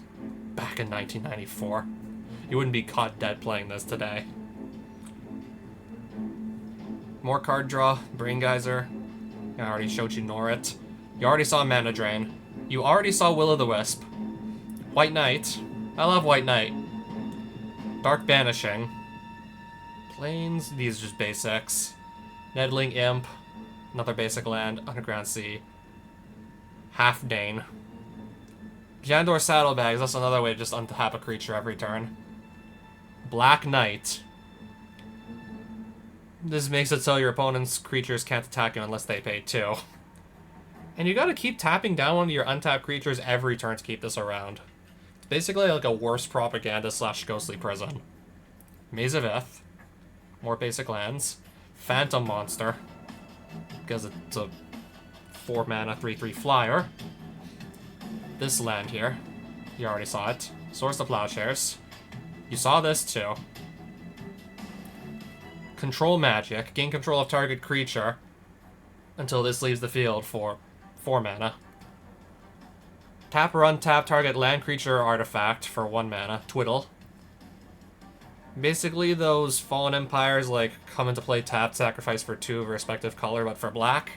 Back in 1994. You wouldn't be caught dead playing this today. More card draw, Brain Geyser. I already showed you Norrit. You already saw Mana Drain. You already saw Will-o'-the-Wisp. White Knight. I love White Knight. Dark Banishing. Plains, these are just basics. Nettling Imp. Another basic land. Underground Sea. Half Dane. Jandor Saddlebags, that's another way to just untap a creature every turn. Black Knight. This makes it so your opponent's creatures can't attack you unless they pay 2. And you gotta keep tapping down one of your untapped creatures every turn to keep this around. It's basically like a worse propaganda / ghostly prison. Maze of Ith. More basic lands. Phantom Monster. Because it's a 4-mana 3/3 flyer. This land here. You already saw it. Source of Plowshares. You saw this too. Control Magic. Gain control of target creature. until this leaves the field for 4 mana. Tap or untap target land creature or artifact for 1 mana. Twiddle. Basically, those Fallen Empires like come into play tap, sacrifice for 2 of respective color, but for black.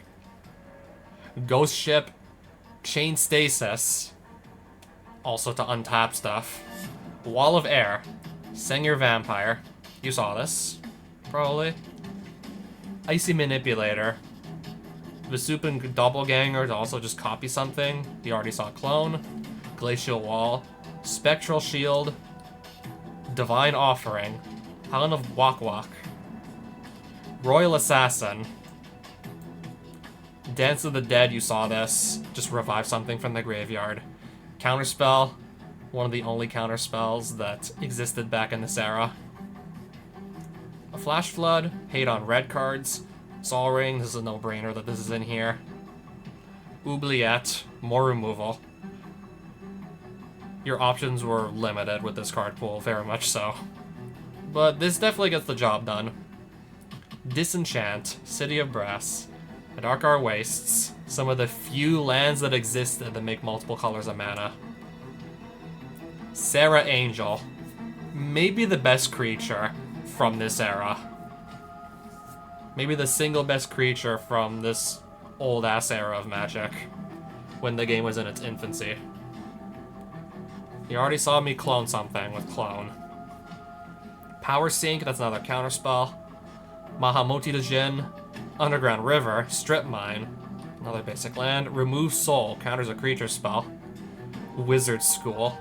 Ghost Ship, Chain Stasis, also to untap stuff. Wall of Air, Sengir Vampire. You saw this, probably. Icy Manipulator. Vesupan Doppelganger to also just copy something. You already saw Clone. Glacial Wall. Spectral Shield. Divine Offering. Helen of Wak Wak. Royal Assassin. Dance of the Dead, you saw this. Just revive something from the graveyard. Counterspell. One of the only counterspells that existed back in this era. A Flash Flood. Hate on red cards. Sol Ring, this is a no-brainer that this is in here. Oubliette, more removal. Your options were limited with this card pool, very much so. But this definitely gets the job done. Disenchant, City of Brass, Adarkar Wastes, some of the few lands that exist that make multiple colors of mana. Sarah Angel, maybe the best creature from this era. Maybe the single best creature from this old-ass era of Magic, when the game was in its infancy. You already saw me clone something with Clone. Power Sink, that's another counterspell. Mahamoti the Jin, Underground River, Strip Mine, another basic land. Remove Soul, counters a creature spell. Wizard School.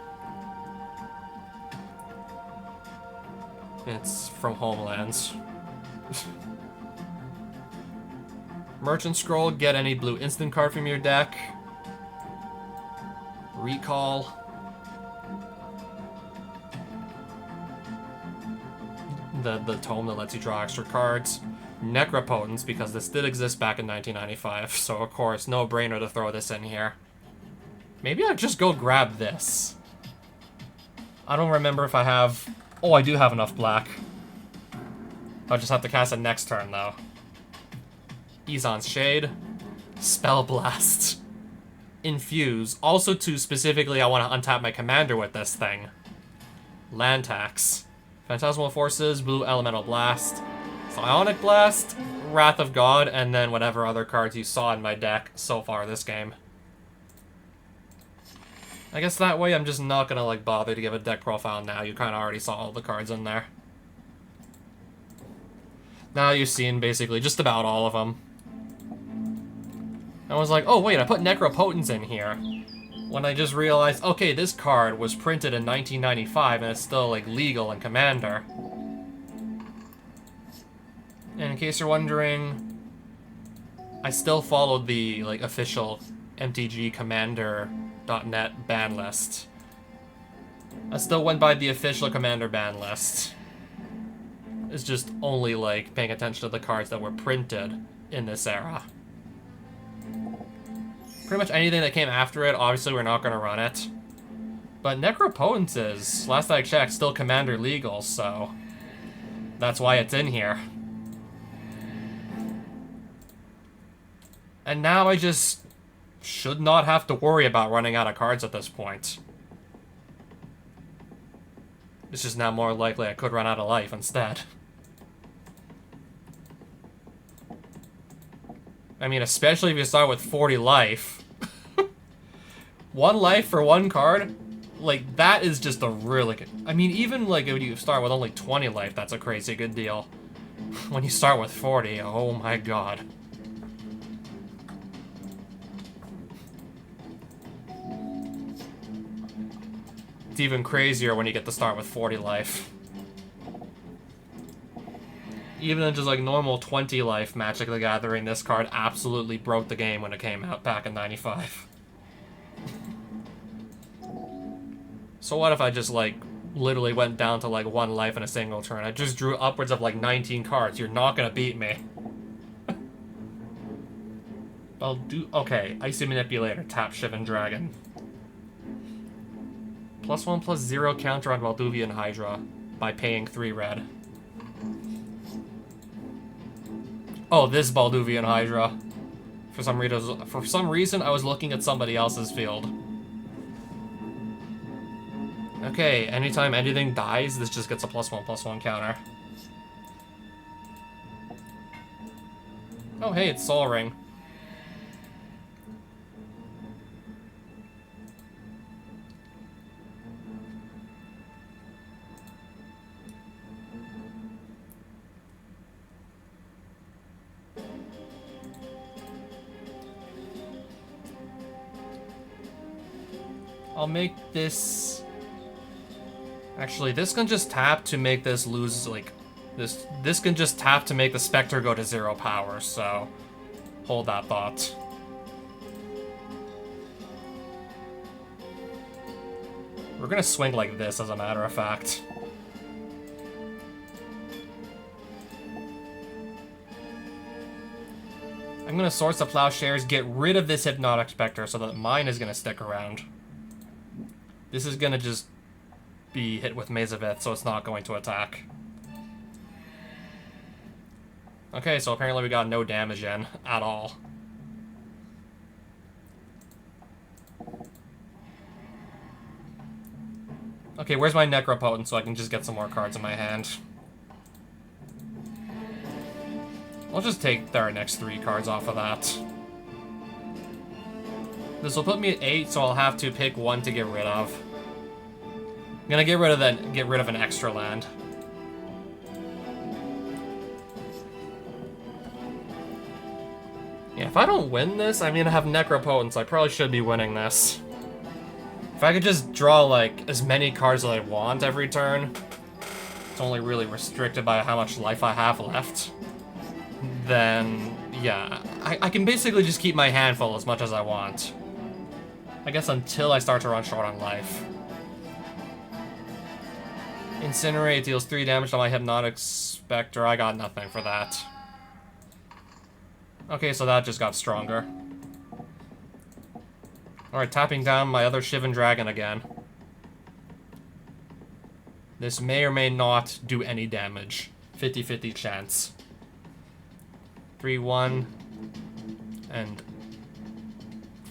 It's from Homelands. Merchant Scroll, get any blue instant card from your deck. Recall. The tome that lets you draw extra cards. Necropotence, because this did exist back in 1995, so of course, no-brainer to throw this in here. Maybe I'll just go grab this. I don't remember if I have... Oh, I do have enough black. I'll just have to cast it next turn, though. Izan's Shade, Spell Blast, Infuse. Also, to specifically, I want to untap my commander with this thing. Land Tax, Phantasmal Forces, Blue Elemental Blast, Psionic Blast, Wrath of God, and then whatever other cards you saw in my deck so far this game. I guess that way I'm just not gonna like bother to give a deck profile now. You kind of already saw all the cards in there. Now you've seen basically just about all of them. I was like, oh wait, I put Necropotence in here. When I just realized, okay, this card was printed in 1995 and it's still like legal in Commander. And in case you're wondering, I still followed the like official MTG Commander.net ban list. I still went by the official Commander ban list. It's just only like paying attention to the cards that were printed in this era. Pretty much anything that came after it, obviously we're not going to run it. But Necropotence is, last I checked, still Commander legal, so that's why it's in here. And now I just should not have to worry about running out of cards at this point. It's just now more likely I could run out of life instead. I mean, especially if you start with 40 life. 1 life for 1 card? Like, that is just a really good... I mean, even, like, if you start with only 20 life, that's a crazy good deal. When you start with 40, oh my god. It's even crazier when you get to start with 40 life. Even in just like normal 20 life Magic the Gathering, this card absolutely broke the game when it came out back in 95. So what if I just like literally went down to like 1 life in a single turn? I just drew upwards of like 19 cards. You're not gonna beat me. I'll do... Okay, Icy Manipulator, tap Shivan Dragon. +1/+0 counter on Valduvian Hydra by paying 3 red. Oh, this Balduvian Hydra. For some reason, I was looking at somebody else's field. Okay, anytime anything dies, this just gets a +1/+1 counter. Oh hey, it's Soul Ring. I'll make this... Actually, this can just tap to make this lose, like... This can just tap to make the Spectre go to 0 power, so... Hold that thought. We're gonna swing like this, as a matter of fact. I'm gonna Source the Plowshares, get rid of this Hypnotic Spectre so that mine is gonna stick around. This is gonna just be hit with Maze of Ith, so it's not going to attack. Okay, so apparently we got no damage in at all. Okay, where's my Necropotent so I can just get some more cards in my hand? I'll just take their next 3 cards off of that. This will put me at 8, so I'll have to pick 1 to get rid of. I'm gonna get rid of an extra land. Yeah, if I don't win this, I mean I have Necropotent, so I probably should be winning this. If I could just draw like as many cards as I want every turn, it's only really restricted by how much life I have left. Then yeah, I can basically just keep my hand full as much as I want. I guess until I start to run short on life. Incinerate deals 3 damage to my Hypnotic Spectre. I got nothing for that. Okay, so that just got stronger. Alright, tapping down my other Shivan Dragon again. This may or may not do any damage. 50-50 chance. 3-1. And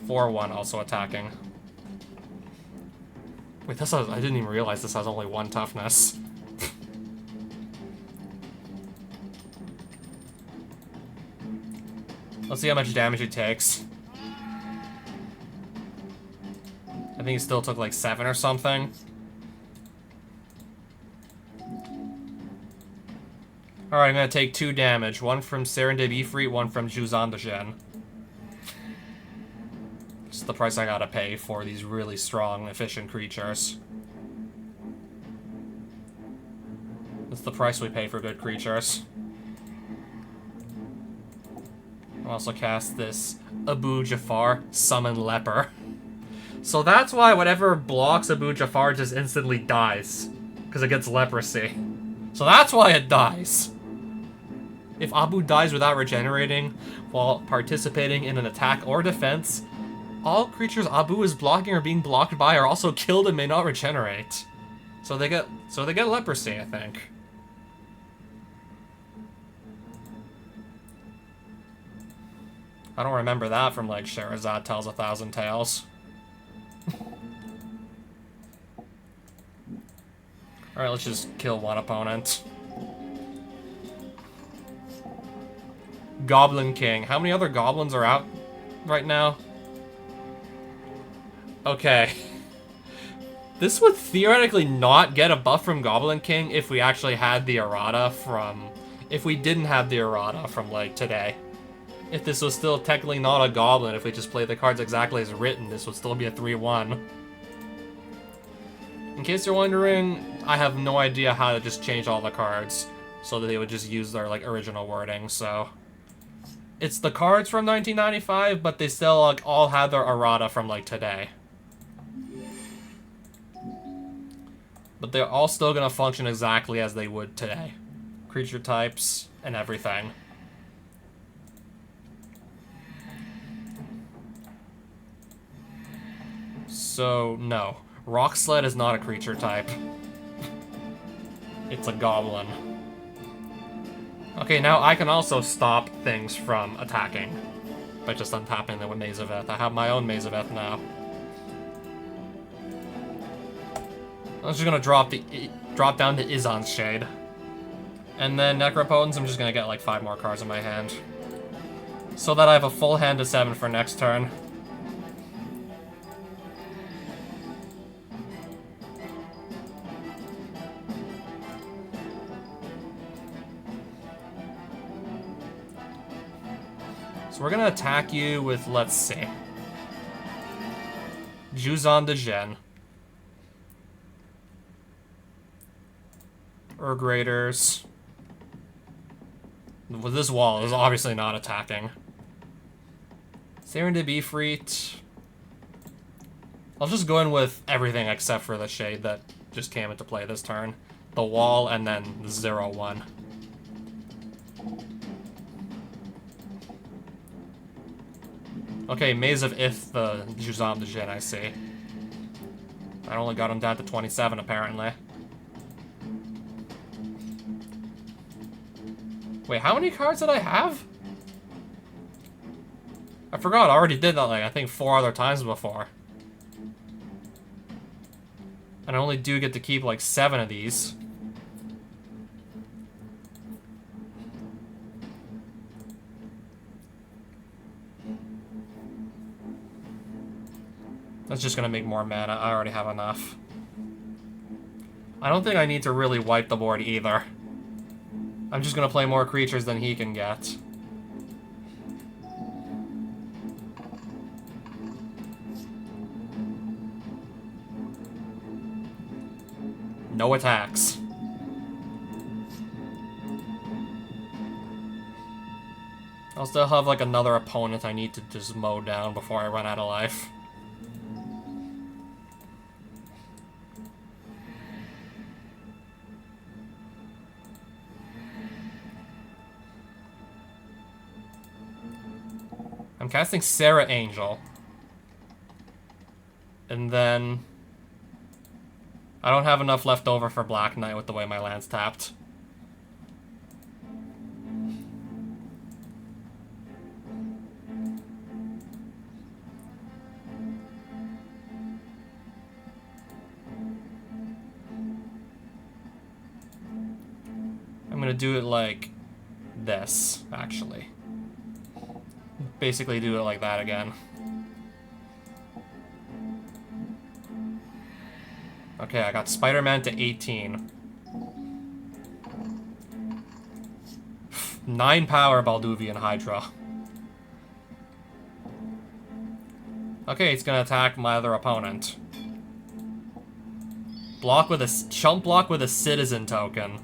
4-1 also attacking. Wait, this has, I didn't even realize this has only 1 toughness. Let's see how much damage it takes. I think it still took like 7 or something. Alright, I'm gonna take 2 damage. 1 from Serendib Ifrit, 1 from Juzan the Jin. It's the price I gotta pay for these really strong, efficient creatures. That's the price we pay for good creatures. I'll also cast this Abu Jafar, Summon Leper. So that's why whatever blocks Abu Jafar just instantly dies. Because it gets leprosy. So that's why it dies. If Abu dies without regenerating while participating in an attack or defense, all creatures Abu is blocking or being blocked by are also killed and may not regenerate. So they get leprosy, I think. I don't remember that from like Sherazad Tells a Thousand Tales. Alright, let's just kill one opponent. Goblin King. How many other goblins are out right now? Okay. This would theoretically not get a buff from Goblin King if we actually had the errata from... If we didn't have the errata from, like, today. If this was still technically not a goblin, if we just played the cards exactly as written, this would still be a 3-1. In case you're wondering, I have no idea how to just change all the cards so that they would just use their, like, original wording, so... It's the cards from 1995, but they still, like, all have their errata from, like, today. But they're all still gonna function exactly as they would today. Creature types and everything. So, no. Rock Sled is not a creature type. It's a goblin. Okay, now I can also stop things from attacking. by just untapping them with Maze of Ith. I have my own Maze of Ith now. I'm just gonna drop down to Izan's Shade. And then Necropotence, I'm just gonna get like 5 more cards in my hand. So that I have a full hand of 7 for next turn. So we're gonna attack you with, let's see, Hazezon Tamar. Graders. With this wall, is obviously not attacking. Eron the Relentless. I'll just go in with everything except for the Shade that just came into play this turn. The wall and then 0-1. Okay, Maze of Ith, the Hazezon Tamar, I see. I only got him down to 27, apparently. Wait, how many cards did I have? I forgot, I already did that, like, I think 4 other times before. And I only do get to keep, like, 7 of these. That's just gonna make more mana, I already have enough. I don't think I need to really wipe the board either. I'm just gonna play more creatures than he can get. No attacks. I'll still have like another opponent I need to just mow down before I run out of life. I'm casting Xira Angel. And then I don't have enough left over for Black Knight with the way my land's tapped. I'm gonna do it like this, actually. Basically do it like that again. Okay, I got Spider-Man to 18. 9 power Balduvian Hydra. Okay, it's gonna attack my other opponent. Block with a chump block with a citizen token.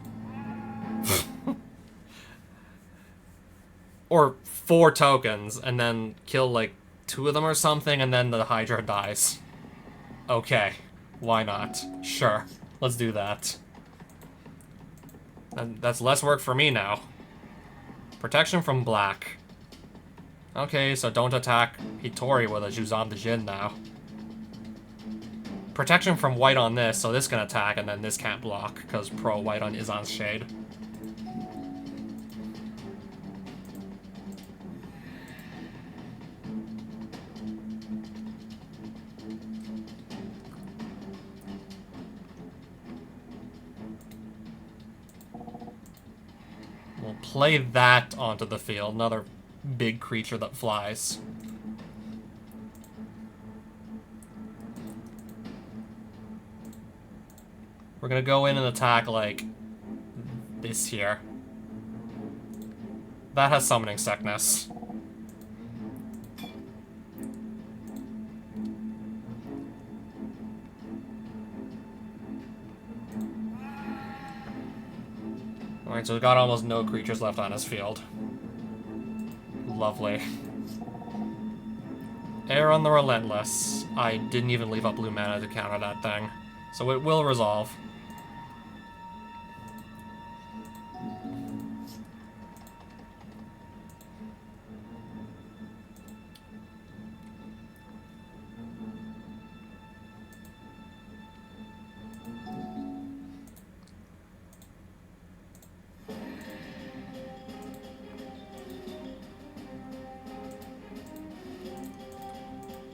Or 4 tokens, and then kill like 2 of them or something, and then the Hydra dies. Okay, why not? Sure, let's do that. And that's less work for me now. Protection from black. Okay, so don't attack Hitori with a Hazezon Tamar now. Protection from white on this, so this can attack, and then this can't block, because pro-white on Izan's Shade. We'll play that onto the field, another big creature that flies. We're gonna go in and attack, like, this here. That has Summoning Sickness. Alright, so we've got almost no creatures left on his field. Lovely. Eron the Relentless. I didn't even leave up blue mana to counter that thing. So it will resolve.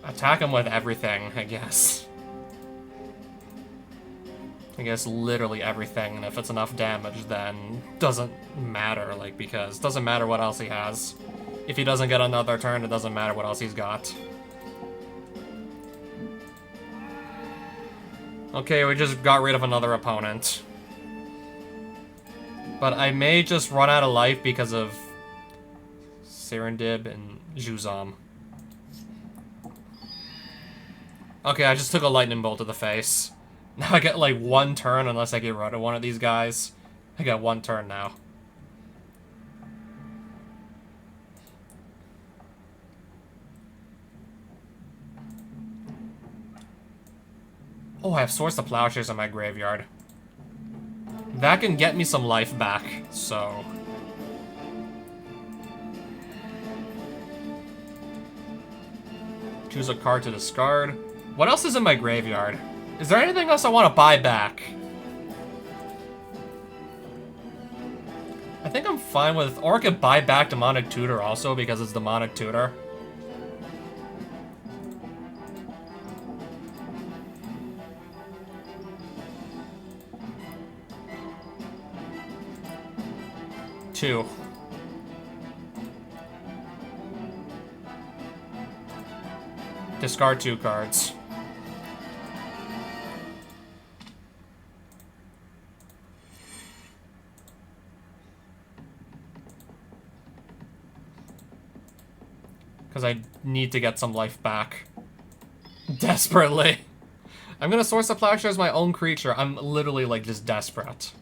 Attack him with everything, I guess. I guess literally everything, and if it's enough damage, then doesn't matter, like, because it doesn't matter what else he has. If he doesn't get another turn, it doesn't matter what else he's got. Okay, we just got rid of another opponent. But I may just run out of life because of Serendib and Juzam. Okay, I just took a lightning bolt to the face. Now I get like one turn unless I get rid of one of these guys. I got one turn now. Oh, I have Swords to Plowshares in my graveyard. That can get me some life back, so... Choose a card to discard. What else is in my graveyard? Is there anything else I want to buy back? I think I'm fine with... Or I could buy back Demonic Tutor also, because it's Demonic Tutor. Two. Discard 2 cards. Because I need to get some life back. Desperately. I'm gonna Source the Plowshare as my own creature. I'm literally, like, just desperate.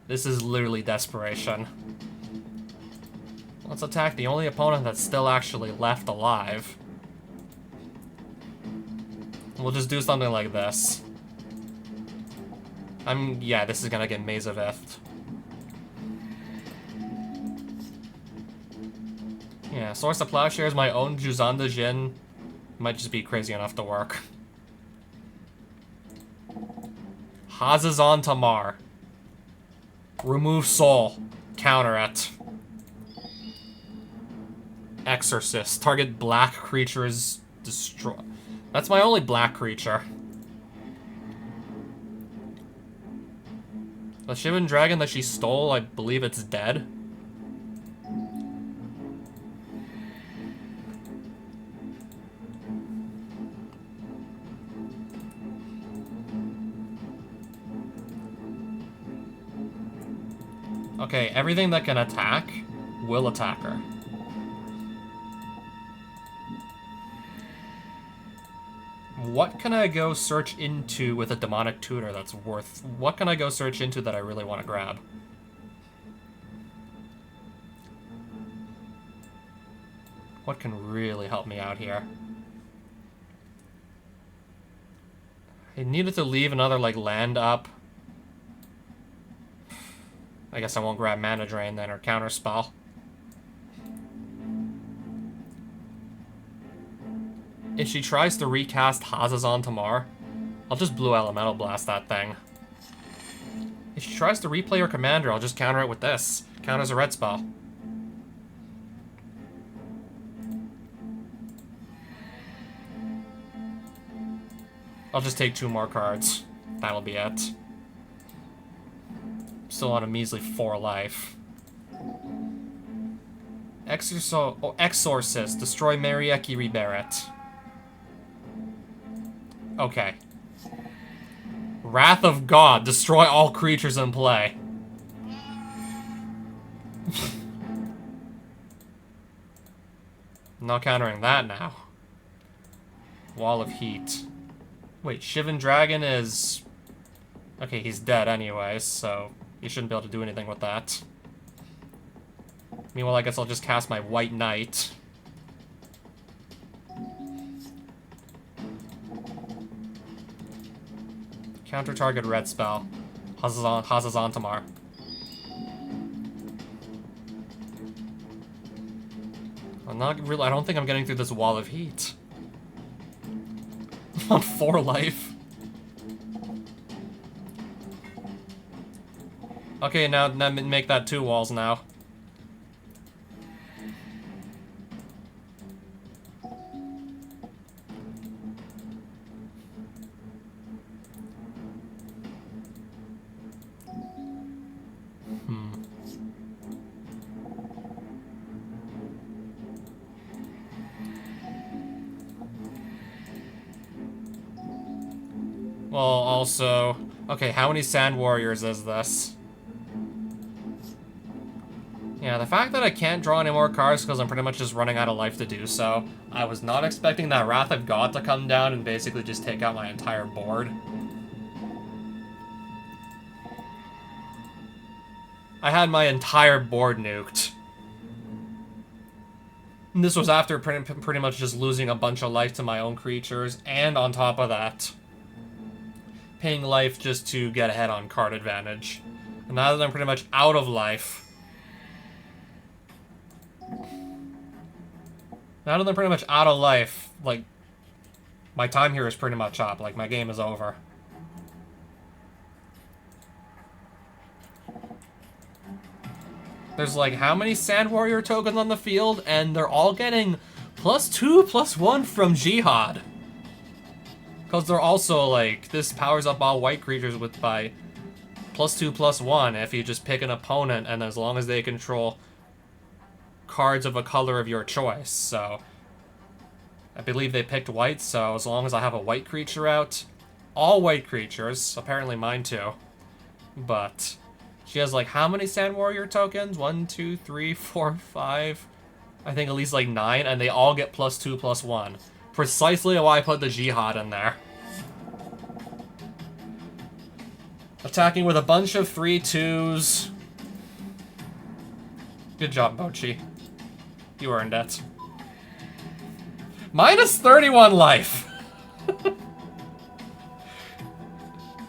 This is literally desperation. Let's attack the only opponent that's still actually left alive. We'll just do something like this. Yeah, this is gonna get Mazaveth. Yeah, Source of Plowshare is my own Juzanda Jin. Might just be crazy enough to work. Hazezon Tamar. Remove soul. Counter it. Exorcist. Target black creatures destroy. That's my only black creature. The Shivan Dragon that she stole, I believe it's dead. Okay, everything that can attack will attack her. What can I go search into with a Demonic Tutor that's worth... What can I go search into that I really want to grab? What can really help me out here? I needed to leave another, like, land up. I guess I won't grab Mana Drain then, or Counterspell. If she tries to recast Hazezon Tamar, I'll just Blue Elemental Blast that thing. If she tries to replay her commander, I'll just counter it with this. Counters a red spell. I'll just take 2 more cards. That'll be it. Still on a measly 4 life. Exorcist. Destroy Merieke Ri Berit. Okay. Wrath of God. Destroy all creatures in play. Not countering that now. Wall of Heat. Wait, Shivan Dragon is... Okay, he's dead anyways, so you shouldn't be able to do anything with that. Meanwhile, I guess I'll just cast my White Knight. Counter target red spell. Hazezon Tamar. I'm not really... I don't think I'm getting through this Wall of Heat. I'm on 4 life. Okay, now make that 2 walls now. Well, also... Okay, how many Sand Warriors is this? Yeah, the fact that I can't draw any more cards because I'm pretty much just running out of life to do so. I was not expecting that Wrath of God to come down and basically just take out my entire board. I had my entire board nuked. And this was after pretty much just losing a bunch of life to my own creatures, and on top of that, paying life just to get ahead on card advantage. And now that I'm pretty much out of life... Now that I'm pretty much out of life, like, my time here is pretty much up. Like, my game is over. There's, like, how many Sand Warrior tokens on the field? And they're all getting +2/+1 from Jihad. Because they're also, like, this powers up all white creatures with by +2/+1 if you just pick an opponent, and as long as they control cards of a color of your choice. So I believe they picked white, so as long as I have a white creature out, all white creatures, apparently mine too, but she has like how many Sand Warrior tokens? 1, 2, 3, 4, 5, I think at least like 9, and they all get +2/+1. Precisely why I put the Jihad in there. Attacking with a bunch of 3/2s. Good job, Mochi. You earned it. Minus 31 life!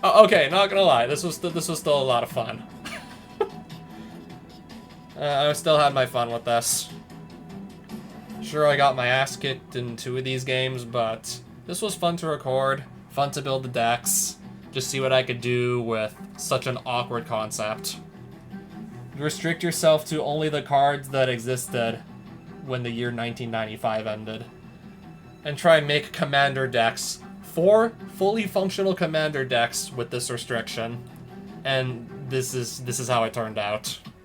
Okay, not gonna lie, this was still a lot of fun. I still had my fun with this. Sure, I got my ass kicked in 2 of these games, but this was fun to record, fun to build the decks, just see what I could do with such an awkward concept. Restrict yourself to only the cards that existed when the year 1995 ended. And try and make commander decks. 4 fully functional commander decks with this restriction. And this is how it turned out.